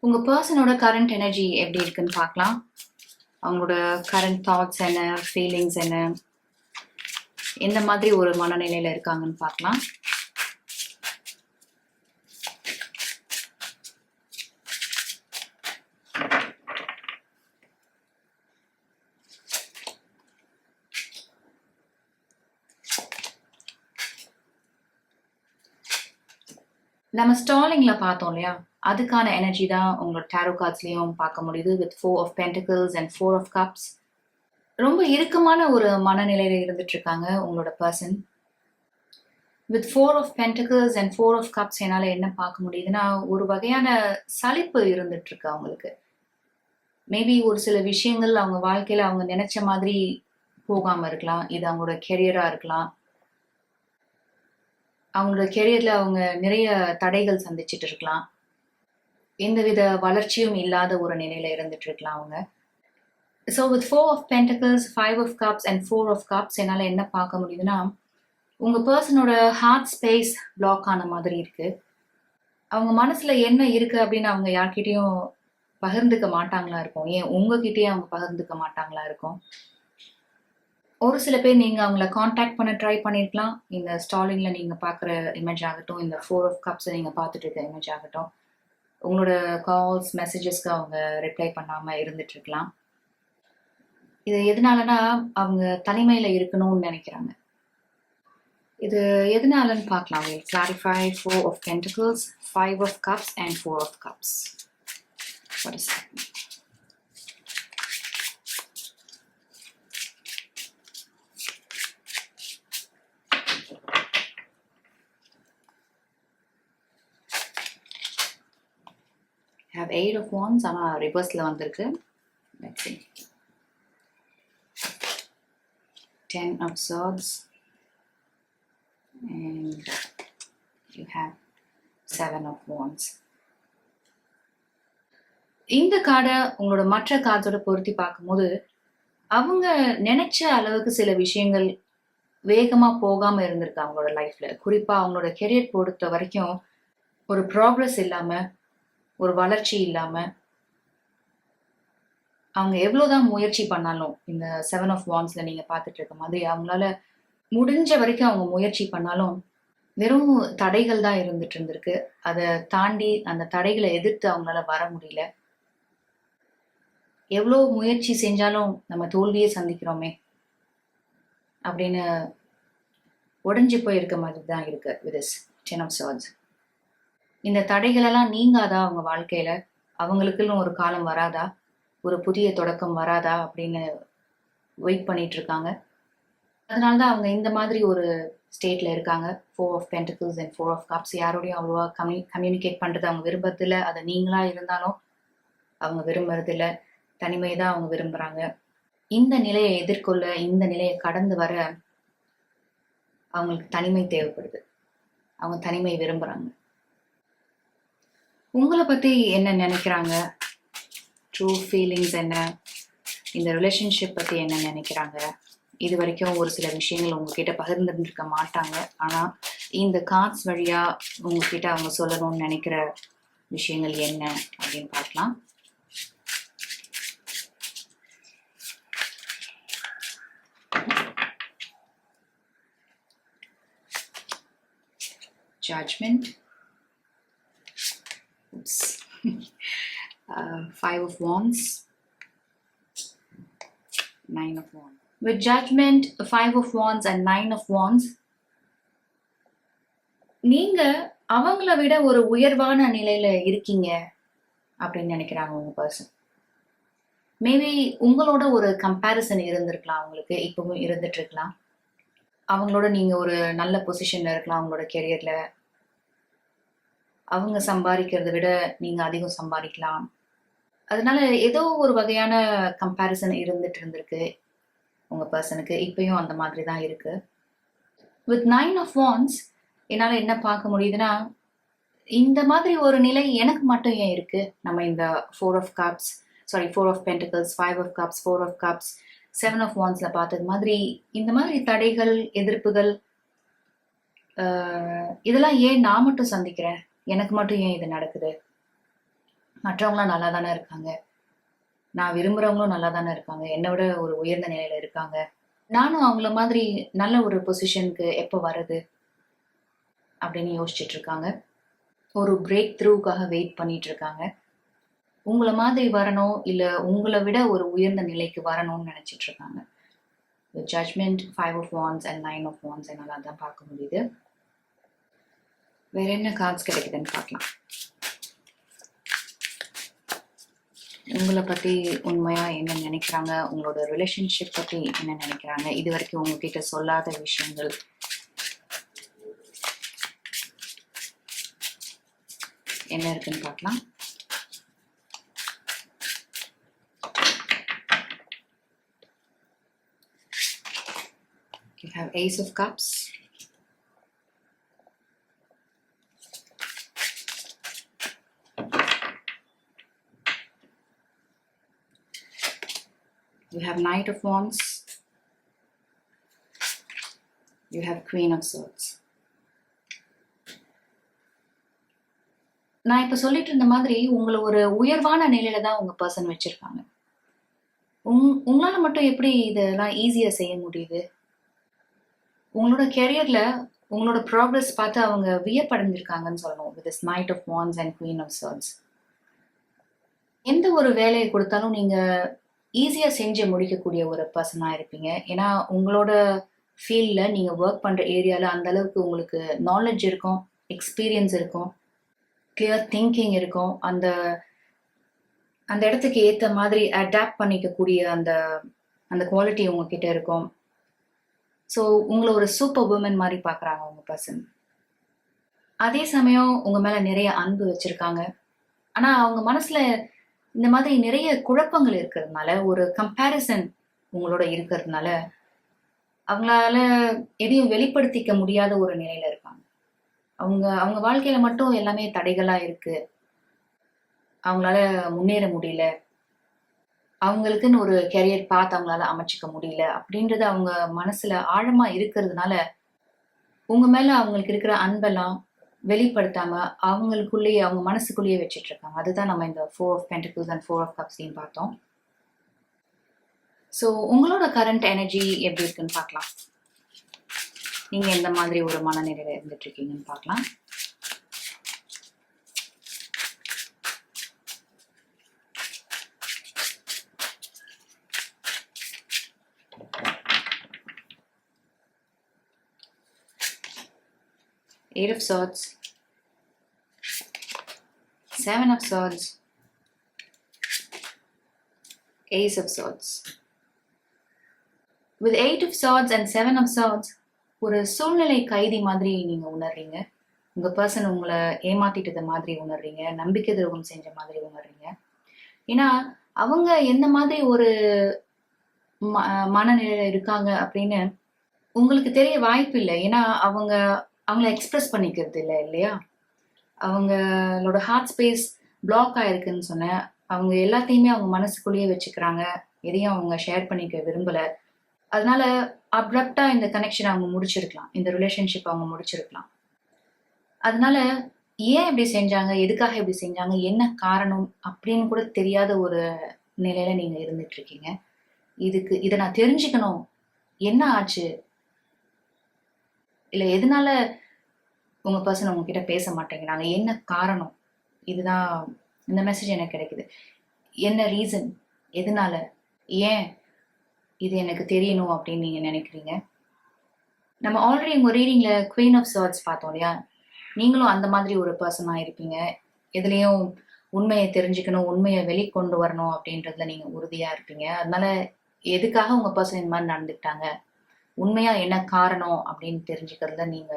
உங்கள் பர்சனோட கரண்ட் எனர்ஜி எப்படி இருக்குன்னு பார்க்கலாம். அவங்களோட கரண்ட் தாட்ஸ் என்ன, ஃபீலிங்ஸ் என்ன, எந்த மாதிரி ஒரு மனநிலையில் இருக்காங்கன்னு பார்க்கலாம். நம்ம ஸ்டாலிங்கில் பார்த்தோம் இல்லையா, அதுக்கான எனர்ஜி தான் உங்களோட டேரோ கார்ட்ஸ்லேயும் பார்க்க முடியுது. With 4 of Pentacles and 4 of Cups. ரொம்ப இறுக்கமான ஒரு மனநிலையில் இருந்துட்டு இருக்காங்க உங்களோட person. With 4 of Pentacles and 4 of Cups என்னால் என்ன பார்க்க முடியுதுன்னா, ஒரு வகையான சலிப்பு இருந்துட்டு இருக்கு அவங்களுக்கு. மேபி ஒரு சில விஷயங்கள் அவங்க வாழ்க்கையில் அவங்க நினைச்ச மாதிரி போகாமல் இருக்கலாம். இது அவங்களோட கெரியராக இருக்கலாம். அவங்களோட கெரியரில் அவங்க நிறைய தடைகள் சந்திச்சுட்டு இருக்கலாம். எந்தவித வளர்ச்சியும் இல்லாத ஒரு நிலையில் இருந்துட்டு இருக்கலாம் அவங்க. So with 4 of Pentacles, 5 of Cups and 4 of Cups என்னால் என்ன பார்க்க முடியுதுன்னா, உங்கள் பர்சனோட ஹார்ட் ஸ்பேஸ் பிளாக் ஆன மாதிரி இருக்குது. அவங்க மனசில் என்ன இருக்குது அப்படின்னு அவங்க யார்கிட்டையும் பகிர்ந்துக்க மாட்டாங்களா இருக்கும். ஏன் உங்ககிட்டயே அவங்க பகிர்ந்துக்க மாட்டாங்களா இருக்கும். ஒரு சில பேர் நீங்கள் அவங்கள காண்டாக்ட் பண்ண ட்ரை பண்ணியிருக்கலாம். இந்த ஸ்டாலிங்கில் நீங்கள் பார்க்குற இமேஜ் ஆகட்டும், இந்த 4 of Cups நீங்கள் பார்த்துட்டு இருக்க இமேஜ் ஆகட்டும், உங்களோட கால்ஸ் மெசேஜஸ்க்கு அவங்க ரிப்ளை பண்ணாமல் இருந்துட்டுருக்கலாம். இது எதனாலனா அவங்க தனிமையில் இருக்கணும்னு நினைக்கிறாங்க. இது எதனாலன்னு பார்க்கலாம். We'll clarify 4 of Pentacles, 5 of Cups and 4 of Cups. What is happening? Have 8 of Wands, ஆனால் ரிவர்ஸில் வந்திருக்கு. Let's see. 10 of Swords and you have 7 of Wands. இந்த கார்டை உங்களோட மற்ற கார்டோட பொருத்தி பார்க்கும்போது அவங்க நினைச்ச அளவுக்கு சில விஷயங்கள் வேகமாக போகாமல் இருந்திருக்கு அவங்களோட லைஃப்பில். குறிப்பாக அவங்களோட கெரியர் பொறுத்த வரைக்கும் ஒரு ப்ராக்ரஸ் இல்லாமல், ஒரு வளர்ச்சி இல்லாமல், அவங்க எவ்வளோதான் முயற்சி பண்ணாலும், இந்த 7 of Wandsல நீங்கள் பார்த்துட்டு இருக்க மாதிரி அவங்களால முடிஞ்ச வரைக்கும் அவங்க முயற்சி பண்ணாலும் வெறும் தடைகள் தான் இருந்துட்டு இருந்திருக்கு. அதை தாண்டி அந்த தடைகளை எதிர்த்து அவங்களால வர முடியல. எவ்வளோ முயற்சி செஞ்சாலும் நம்ம தோல்வியே சந்திக்கிறோமே அப்படின்னு உடஞ்சி போயிருக்க மாதிரி தான் இருக்கு with this 10 of Swords. இந்த தடைகளெல்லாம் நீங்காதா அவங்க வாழ்க்கையில? அவங்களுக்குன்னு ஒரு காலம் வராதா? ஒரு புதிய தொடக்கம் வராதா அப்படின்னு வெயிட் பண்ணிட்டு இருக்காங்க. அதனால தான் அவங்க இந்த மாதிரி ஒரு ஸ்டேட்ல இருக்காங்க. 4 of Pentacles and 4 of Cups. யாரோடையும் அவ்வளோவா கம்யூனிகேட் பண்றது அவங்க விரும்புறதில்ல. அதை நீங்களா இருந்தாலும் அவங்க விரும்புறதில்ல. தனிமை தான் அவங்க விரும்புறாங்க. இந்த நிலையை எதிர்கொள்ள, இந்த நிலையை கடந்து வர அவங்களுக்கு தனிமை தேவைப்படுது. அவங்க தனிமை விரும்புறாங்க. உங்களை பத்தி என்ன நினைக்கிறாங்க? ட்ரூ ஃபீலிங்ஸ் என்ன? இந்த ரிலேஷன்ஷிப் பத்தி என்ன நினைக்கிறாங்க? இது வரைக்கும் ஒரு சில விஷயங்கள் உங்ககிட்ட பகிர்ந்துருக்க மாட்டாங்க. ஆனா இந்த கார்ட்ஸ் வழியா உங்ககிட்ட அவங்க சொல்லணும்னு நினைக்கிற விஷயங்கள் என்ன அப்படின்னு பார்க்கலாம். Judgment. Oops. 5 of Wands. 9 of Wands. With Judgment, 5 of Wands and 9 of Wands, நீங்க அவங்கள விட ஒரு உயர்வான நிலையில இருக்கீங்க அப்படின்னு நினைக்கிறாங்க உங்க பர்சன். மேபி உங்களோட ஒரு கம்பேரிசன் இருந்திருக்கலாம், அவங்களுக்கு இப்பவும் இருந்துட்டு இருக்கலாம். அவங்களோட நீங்க ஒரு நல்ல பொசிஷன்ல இருக்கலாம் அவங்களோட கெரியர்ல. அவங்க சம்பாதிக்கிறத விட நீங்க அதிகம் சம்பாதிக்கலாம். அதனால ஏதோ ஒரு வகையான கம்பேரிசன் இருந்துட்டு இருந்திருக்கு உங்க பர்சனுக்கு. இப்பயும் அந்த மாதிரி தான் இருக்கு. வித் 9 of Wands என்னால என்ன பார்க்க முடியுதுன்னா, இந்த மாதிரி ஒரு நிலை எனக்கு மட்டும் ஏன் இருக்கு? நம்ம இந்த 4 of Pentacles, 5 of Cups, 4 of Cups, 7 of Wandsல பார்த்தது மாதிரி இந்த மாதிரி தடைகள், எதிர்ப்புகள், இதெல்லாம் ஏன் நான் மட்டும் சந்திக்கிறேன்? எனக்கு மட்டும் ஏன் இது நடக்குது? மற்றவங்களாம் நல்லா தானே இருக்காங்க, நான் விரும்புறவங்களும் நல்லா தானே இருக்காங்க, என்னை விட ஒரு உயர்ந்த நிலையில இருக்காங்க, நானும் அவங்கள மாதிரி நல்ல ஒரு பொசிஷனுக்கு எப்போ வருது அப்படின்னு யோசிச்சுட்டு இருக்காங்க. ஒரு பிரேக் த்ரூக்காக வெயிட் பண்ணிட்டு இருக்காங்க. உங்களை மாதிரி வரணும், இல்லை உங்களை விட ஒரு உயர்ந்த நிலைக்கு வரணும்னு நினைச்சிட்டு இருக்காங்க. Judgment, 5 of Wands and 9 of Wands என்னால் அதான் பார்க்க முடியுது. வேற என்ன கார்ட்ஸ் கிடைக்குதுன்னு பார்க்கலாம். உங்களை பற்றி உண்மையாக என்ன நினைக்கிறாங்க? உங்களோட ரிலேஷன்ஷிப் பற்றி என்ன நினைக்கிறாங்க? இது வரைக்கும் உங்ககிட்ட சொல்லாத விஷயங்கள் என்ன இருக்குன்னு பார்க்கலாம். You have Ace of Cups. You have Knight of Wands. You have Queen of Swords. நான் இப்ப சொல்லிட்டு இருந்த மாதிரி உங்களை ஒரு உயர்வான நிலையில தான் உங்க பர்சன் வச்சிருக்காங்க. உங்களால மட்டும் எப்படி இதெல்லாம் ஈஸியா செய்ய முடியுது? உங்களோட கெரியர்ல உங்களோட ப்ராக்ரஸ் பார்த்து அவங்க வியப்படைஞ்சிருக்காங்கன்னு சொல்லணும். With this Knight of Wands and Queen of Swords. எந்த ஒரு வேலையை கொடுத்தாலும் நீங்க ஈஸியா செஞ்சு முடிக்கக்கூடிய ஒரு பர்சனா இருப்பீங்க. ஏன்னா உங்களோட ஃபீல்ட்ல நீங்க ஒர்க் பண்ற ஏரியால அந்த அளவுக்கு உங்களுக்கு நாலேஜ் இருக்கும், எக்ஸ்பீரியன்ஸ் இருக்கும், கிளியர் திங்கிங் இருக்கும். அந்த அந்த இடத்துக்கு ஏற்ற மாதிரி அடாப்ட் பண்ணிக்கக்கூடிய அந்த அந்த குவாலிட்டி உங்ககிட்ட இருக்கும். ஸோ உங்களை ஒரு சூப்பர் உமன் மாதிரி பார்க்குறாங்க உங்க பர்சன். அதே சமயம் உங்க மேல நிறைய அன்பு வச்சிருக்காங்க. ஆனா அவங்க மனசுல இந்த மாதிரி நிறைய குழப்பங்கள் இருக்கிறதுனால, ஒரு கம்பேரிசன் உங்களோட இருக்கிறதுனால அவங்களால எதையும் வெளிப்படுத்திக்க முடியாத ஒரு நிலையில இருக்காங்க. அவங்க அவங்க வாழ்க்கையில மட்டும் எல்லாமே தடைகளா இருக்கு, அவங்களால முன்னேற முடியல, அவங்களுக்குன்னு ஒரு கெரியர் பாத் அவங்களால அமைச்சிக்க முடியல அப்படின்றது அவங்க மனசுல ஆழமா இருக்கிறதுனால உங்க மேல அவங்களுக்கு இருக்கிற அன்பெல்லாம் வெளிப்படுத்தாம அவங்களுக்குள்ளேயே அவங்க மனசுக்குள்ளேயே வச்சிட்டு இருக்காங்க. அதுதான் நம்ம இந்த 4 of Pentacles and 4 of Cups பார்த்தோம். ஸோ உங்களோட கரண்ட் எனர்ஜி எப்படி இருக்குன்னு பார்க்கலாம். நீங்க எந்த மாதிரி ஒரு மனநிலையில இருந்துட்டு இருக்கீங்கன்னு பார்க்கலாம். Eight of Swords, 7 of Swords, Ace of Swords. With 8 of Swords and 7 of Swords ஒரு சூழ்நிலை கைதி மாதிரி நீங்க உணர்றீங்க. உங்க பர்சன் உங்களை ஏமாத்திட்டது மாதிரி உணர்றீங்க, நம்பிக்கை துரோகம் செஞ்ச மாதிரி உணர்றீங்க. ஏன்னா அவங்க எந்த மாதிரி ஒரு மனநிலையில இருக்காங்க அப்படின்னு உங்களுக்கு தெரிய வாய்ப்பு இல்லை. ஏன்னா அவங்கள எக்ஸ்பிரஸ் பண்ணிக்கிறது இல்லை இல்லையா? அவங்களோட ஹார்ட் ஸ்பேஸ் பிளாக் ஆயிருக்குன்னு சொன்னேன். அவங்க எல்லாத்தையுமே அவங்க மனசுக்குள்ளேயே வச்சுக்கிறாங்க, எதையும் அவங்க ஷேர் பண்ணிக்க விரும்பல. அதனால அப்ரப்டா இந்த கனெக்ஷன் அவங்க முடிச்சிருக்கலாம், இந்த ரிலேஷன்ஷிப் அவங்க முடிச்சிருக்கலாம். அதனால ஏன் இப்படி செஞ்சாங்க, எதுக்காக இப்படி செஞ்சாங்க, என்ன காரணம் அப்படின்னு கூட தெரியாத ஒரு நிலையில நீங்க இருந்துட்டு இருக்கீங்க. இதை நான் தெரிஞ்சுக்கணும், என்ன ஆச்சு, இல்ல எதனால உங்க பர்சன் உங்ககிட்ட பேச மாட்டேங்கிறாங்க, என்ன காரணம், இதுதான் இந்த மெசேஜ் எனக்கு கிடைக்குது. என்ன ரீசன், எதனால, ஏன் இது எனக்கு தெரியணும் அப்படின்னு நீங்க நினைக்கிறீங்க. நம்ம ஆல்ரெடி உங்க ரீடிங்ல குவீன் ஆஃப் Swords பார்த்தோம் இல்லையா? நீங்களும் அந்த மாதிரி ஒரு பர்சனா இருப்பீங்க. எதுலயும் உண்மையை தெரிஞ்சுக்கணும், உண்மையை வெளிக்கொண்டு வரணும் அப்படின்றதுல நீங்க உறுதியா இருப்பீங்க. அதனால எதுக்காக உங்க பர்சன் இந்த மாதிரி நடந்துக்கிட்டாங்க, உண்மையா என்ன காரணம் அப்படின்னு தெரிஞ்சுக்கிறதுல நீங்க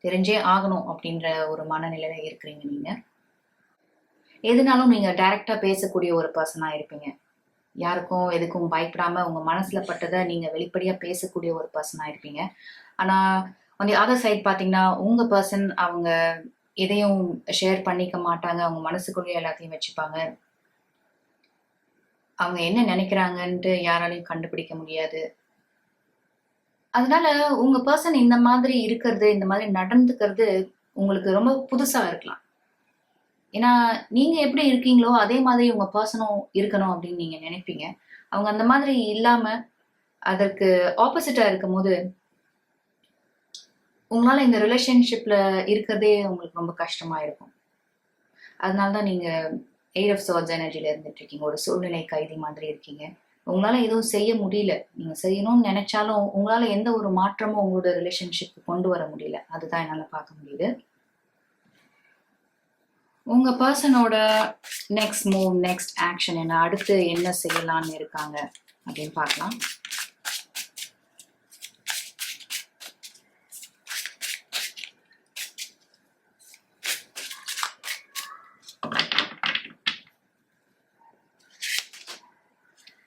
தெரிஞ்சே ஆகணும் அப்படின்ற ஒரு மனநிலையில இருக்கிறீங்க. நீங்க எதுனாலும் நீங்க டைரக்டா பேசக்கூடிய ஒரு பர்சனா இருப்பீங்க. யாருக்கும் எதுக்கும் பயப்படாம உங்க மனசுல பட்டதை நீங்க வெளிப்படையா பேசக்கூடிய ஒரு பர்சனா இருப்பீங்க. ஆனா on the other side பாத்தீங்கன்னா உங்க பர்சன் அவங்க எதையும் ஷேர் பண்ணிக்க மாட்டாங்க, அவங்க மனசுக்குள்ளேயே எல்லாத்தையும் வச்சுப்பாங்க. அவங்க என்ன நினைக்கிறாங்கன்ட்டு யாராலையும் கண்டுபிடிக்க முடியாது. அதனால உங்க பர்சன் இந்த மாதிரி இருக்கிறது, இந்த மாதிரி நடந்துக்கிறது உங்களுக்கு ரொம்ப புதுசா இருக்கலாம். ஏன்னா நீங்க எப்படி இருக்கீங்களோ அதே மாதிரி உங்க பர்சனும் இருக்கணும் அப்படின்னு நீங்க நினைப்பீங்க. அவங்க அந்த மாதிரி இல்லாம அதற்கு ஆப்போசிட்டா இருக்கும் போது உங்களால இந்த ரிலேஷன்ஷிப்ல இருக்கிறதே உங்களுக்கு ரொம்ப கஷ்டமா இருக்கும். அதனாலதான் நீங்க 8 of Swords எனர்ஜில இருந்துட்டு இருக்கீங்க. ஒரு சூழ்நிலை கைதி மாதிரி இருக்கீங்க. உங்களால எதுவும் செய்ய முடியல. நீங்க செய்யணும்னு நினைச்சாலும் உங்களால எந்த ஒரு மாற்றமும் உங்களோட ரிலேஷன்ஷிப் கொண்டு வர முடியல. அதுதான் என்னால பார்க்க முடியுது. உங்க பர்சனோட நெக்ஸ்ட் மூவ், நெக்ஸ்ட் ஆக்ஷன் என்ன, அடுத்து என்ன செய்யலாம்னு இருக்காங்க அப்படின்னு பார்க்கலாம்.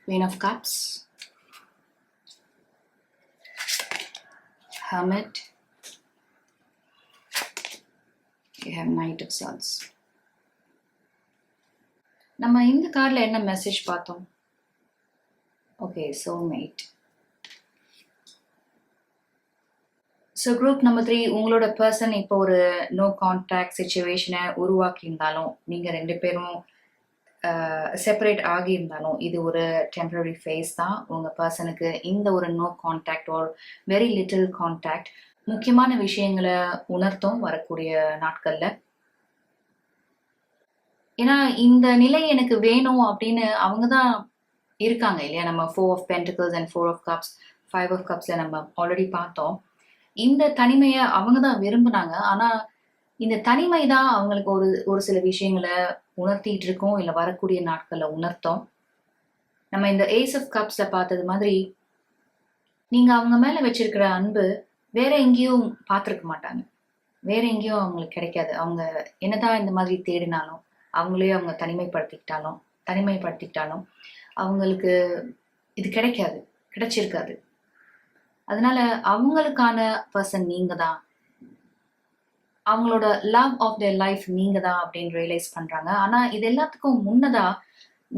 Queen of Cups, Hermit, you have Knight of Swords. நம்ம இந்த கார்டில் என்ன மெசேஜ் பார்த்தோம்? Okay, soulmate. So group number 3, உங்களோட பர்சன் இப்போ ஒரு நோ கான்டாக்ட் சுச்சுவேஷனை உருவாக்கி இருந்தாலும், நீங்கள் 2 பேரும் செப்பரேட் ஆகியிருந்தாலும் இது ஒரு டெம்பரரி ஃபேஸ் தான். உங்கள் பர்சனுக்கு இந்த ஒரு no contact or very little contact முக்கியமான விஷயங்களை உணர்த்தும் வரக்கூடிய நாட்களில். ஏன்னா இந்த நிலை எனக்கு வேணும் அப்படின்னு அவங்க தான் இருக்காங்க இல்லையா? நம்ம 4 of Pentacles and 4 of Cups, 5 of Cupsல நம்ம ஆல்ரெடி பார்த்தோம். இந்த தனிமையை அவங்க தான் விரும்பினாங்க. ஆனா இந்த தனிமை தான் அவங்களுக்கு ஒரு சில விஷயங்களை உணர்த்திட்டு இருக்கோம், இல்லை வரக்கூடிய நாட்களில் உணர்த்தோம். நம்ம இந்த Ace of Cupsல பார்த்தது மாதிரி நீங்க அவங்க மேல வச்சிருக்கிற அன்பு வேற எங்கேயும் பார்த்துருக்க மாட்டாங்க, வேற எங்கேயும் அவங்களுக்கு கிடைக்காது. அவங்க என்னதான் இந்த மாதிரி தேடினாலும், அவங்களே அவங்க தனிமைப்படுத்திக்கிட்டாலும் அவங்களுக்கு இது கிடைச்சிருக்காது. அதனால அவங்களுக்கான பர்சன் நீங்க தான், அவங்களோட லவ் ஆஃப் their லைஃப் நீங்க தான் அப்படின்னு ரியலைஸ் பண்றாங்க. ஆனா இது எல்லாத்துக்கும் முன்னதா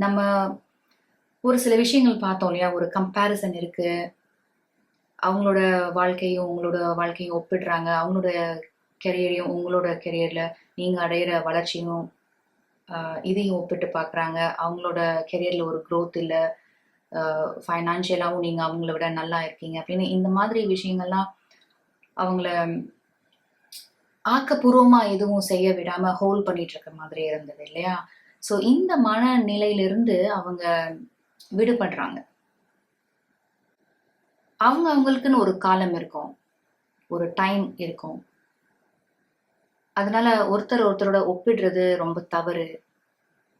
நம்ம ஒரு சில விஷயங்கள் பார்த்தோம் இல்லையா? ஒரு கம்பேரிசன் இருக்கு. அவங்களோட வாழ்க்கையும் உங்களோட வாழ்க்கையும் ஒப்பிடுறாங்க. அவங்களோட கெரியரையும் உங்களோட கெரியர்ல நீங்க அடையிற வளர்ச்சியும் இதையும் ஒப்பிட்டு பார்க்குறாங்க. அவங்களோட கெரியர்ல ஒரு க்ரோத் இல்லை, ஃபைனான்ஷியலாகவும் நீங்க அவங்கள விட நல்லா இருக்கீங்க அப்படின்னு இந்த மாதிரி விஷயங்கள்லாம் அவங்கள ஆக்கப்பூர்வமா எதுவும் செய்ய விடாம ஹோல்ட் பண்ணிட்டு இருக்க மாதிரி இருந்தது இல்லையா? ஸோ இந்த மனநிலையிலிருந்து அவங்க விடுபடுறாங்க. அவங்களுக்குன்னு ஒரு காலம் இருக்கும், ஒரு டைம் இருக்கும். அதனால ஒருத்தரோட ஒப்பிடுறது ரொம்ப தவறு.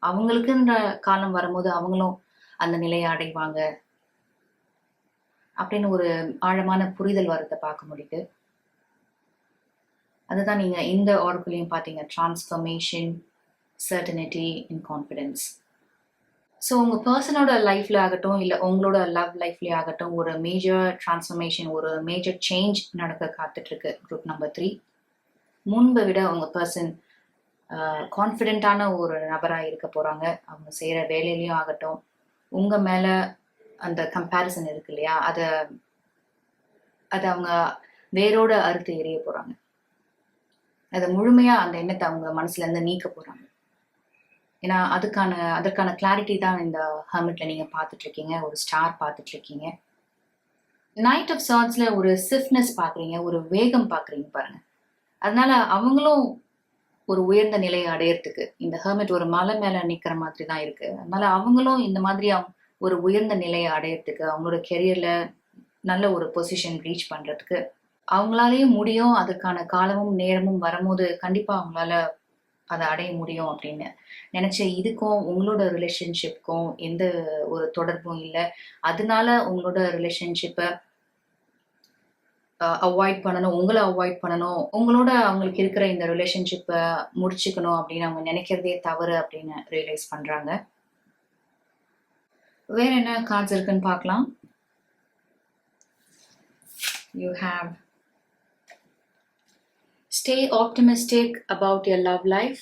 அவங்களுக்குன்ற காலம் வரும்போது அவங்களும் அந்த நிலையை அடைவாங்க. அப்படின்னு ஒரு ஆழமான புரிதல் வரத பார்க்க முடியுது. அதுதான் நீங்க இந்த ஆர்க்குலயும் பார்த்தீங்க. Transformation, certainty and confidence. So உங்க பர்சனோட லைஃப்ல ஆகட்டும், இல்ல உங்களோட லவ் லைஃப்லயே ஆகட்டும், ஒரு மேஜர் டிரான்ஸ்ஃபர்மேஷன், ஒரு மேஜர் சேஞ்ச் நடக்க காத்துட்டு இருக்கு குரூப் நம்பர் 3. முன்பை விட உங்க பர்சன் கான்ஃபிடென்ட்டான ஒரு நபரா இருக்க போறாங்க. அவங்க செய்யற வேலையிலயும் ஆகட்டும், உங்க மேல அந்த கம்பேரிசன் இருக்கு இல்லையா, அதை அவங்க வேரோட அறுத்து எறிய போறாங்க. அதை முழுமையா அந்த எண்ணத்தை அவங்க மனசுல இருந்து நீக்க போறாங்க. ஏன்னா அதற்கான கிளாரிட்டி தான் இந்த ஹெர்மிட்ல நீங்க பார்த்துட்டு இருக்கீங்க. ஒரு ஸ்டார் பார்த்துட்டு இருக்கீங்க. நைட் ஆஃப் சார்ட்ஸ்ல ஒரு ஸ்விஃப்ட்னஸ் பாக்குறீங்க, ஒரு வேகம் பாக்குறீங்க பாருங்க. அதனால அவங்களும் ஒரு உயர்ந்த நிலையை அடையறதுக்கு, இந்த ஹெர்மிட் ஒரு மலை மேல நிக்கிற மாதிரி தான் இருக்கு. அதனால அவங்களும் இந்த மாதிரி ஒரு உயர்ந்த நிலையை அடையறதுக்கு, அவங்களோட கெரியர்ல நல்ல ஒரு பொசிஷன் ரீச் பண்றதுக்கு அவங்களாலேயும் முடியும். அதுக்கான காலமும் நேரமும் வரும்போது கண்டிப்பா அவங்களால அதை அடைய முடியும் அப்படின்னு நினைச்ச இதுக்கும் உங்களோட ரிலேஷன்ஷிப்க்கும் எந்த ஒரு தொடர்பும் இல்லை. அதனால உங்களோட ரிலேஷன்ஷிப்பை அவாய்ட் பண்ணணும், உங்களை அவாய்ட் பண்ணணும், உங்களோட அவங்களுக்கு இருக்கிற இந்த ரிலேஷன்ஷிப்பை முடிச்சுக்கணும் அப்படின்னு அவங்க நினைக்கிறதே தவறு அப்படின்னு ரியலைஸ் பண்றாங்க. வேற என்ன கார்ட்ஸ் இருக்குன்னு பார்க்கலாம். You have stay optimistic about your love life.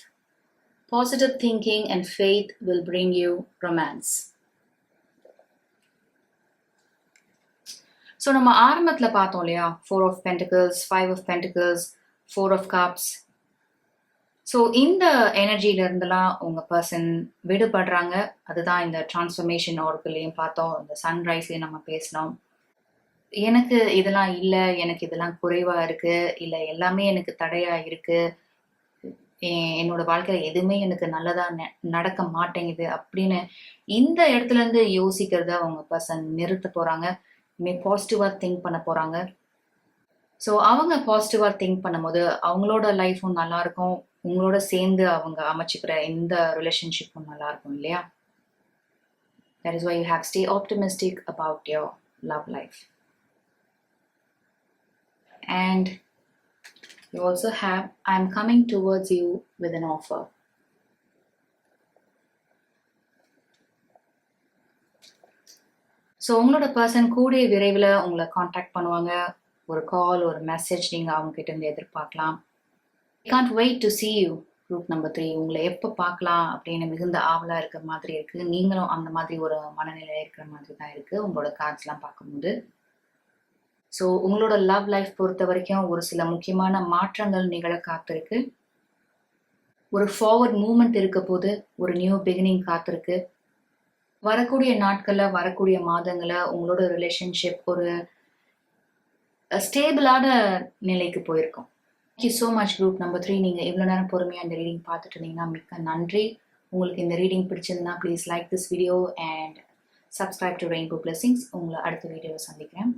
Positive thinking and faith will bring you romance. So நம்ம ஆரம்பத்தில் பார்த்தோம் இல்லையா, 4 of Pentacles, 5 of Pentacles, 4 of Cups. So இந்த எனர்ஜில இருந்தெல்லாம் உங்க பர்சன் விடுபடுறாங்க. அதுதான் இந்த டிரான்ஸ்ஃபர்மேஷன் ஆர்க்குலையும் பார்த்தோம், இந்த சன்ரைஸ்லையும் நம்ம பேசினோம். எனக்கு இதெல்லாம் இல்லை, எனக்கு இதெல்லாம் குறைவா இருக்கு, இல்லை எல்லாமே எனக்கு தடையா இருக்கு, என்னோட வாழ்க்கையில எதுவுமே எனக்கு நல்லதா நடக்க மாட்டேங்குது அப்படின்னு இந்த இடத்துல இருந்து யோசிக்கிறத அவங்க பர்சன் நிறுத்த போறாங்க. பாசிட்டிவா திங்க் பண்ண போறாங்க. ஸோ அவங்க பாசிட்டிவா திங்க் பண்ணும்போது அவங்களோட லைஃப்பும் நல்லா இருக்கும், உங்களோட சேர்ந்து அவங்க அமைச்சுக்கிற இந்த ரிலேஷன்ஷிப்பும் நல்லா இருக்கும் இல்லையா. That is why you have stay optimistic about your love life. And you also have I'm coming towards you with an offer. So உங்களோட பர்சன் கூடிய விரைவில் உங்களை காண்டாக்ட் பண்ணுவாங்க. ஒரு கால், ஒரு மெசேஜ் நீங்கள் அவங்க கிட்ட இருந்து எதிர்பார்க்கலாம். I can't wait to see you group number 3. உங்களை எப்போ பார்க்கலாம் அப்படின்னு மிகுந்த ஆவலாக இருக்கிற மாதிரி இருக்குது. நீங்களும் அந்த மாதிரி ஒரு மனநிலையில் இருக்கிற மாதிரி தான் இருக்குது உங்களோட கார்ட்ஸ்லாம் பார்க்கும்போது. ஸோ உங்களோட லவ் லைஃப் பொறுத்த வரைக்கும் ஒரு சில முக்கியமான மாற்றங்கள் நிகழ காத்திருக்கு. ஒரு ஃபார்வர்ட் மூவ்மெண்ட் இருக்க போது, ஒரு நியூ பிகினிங் காத்திருக்கு. வரக்கூடிய நாட்களில், வரக்கூடிய மாதங்களில் உங்களோட ரிலேஷன்ஷிப் ஒரு ஸ்டேபிளான நிலைக்கு போயிருக்கும். Thank you so much group number 3. நீங்கள் இவ்வளோ நேரம் பொறுமையாக இந்த ரீடிங் பார்த்துட்டு இருந்தீங்கன்னா மிக்க நன்றி. உங்களுக்கு இந்த ரீடிங் பிடிச்சிருந்தா please like this video and subscribe to Rainbow blessings. உங்களை அடுத்த வீடியோவில் சந்திக்கிறேன்.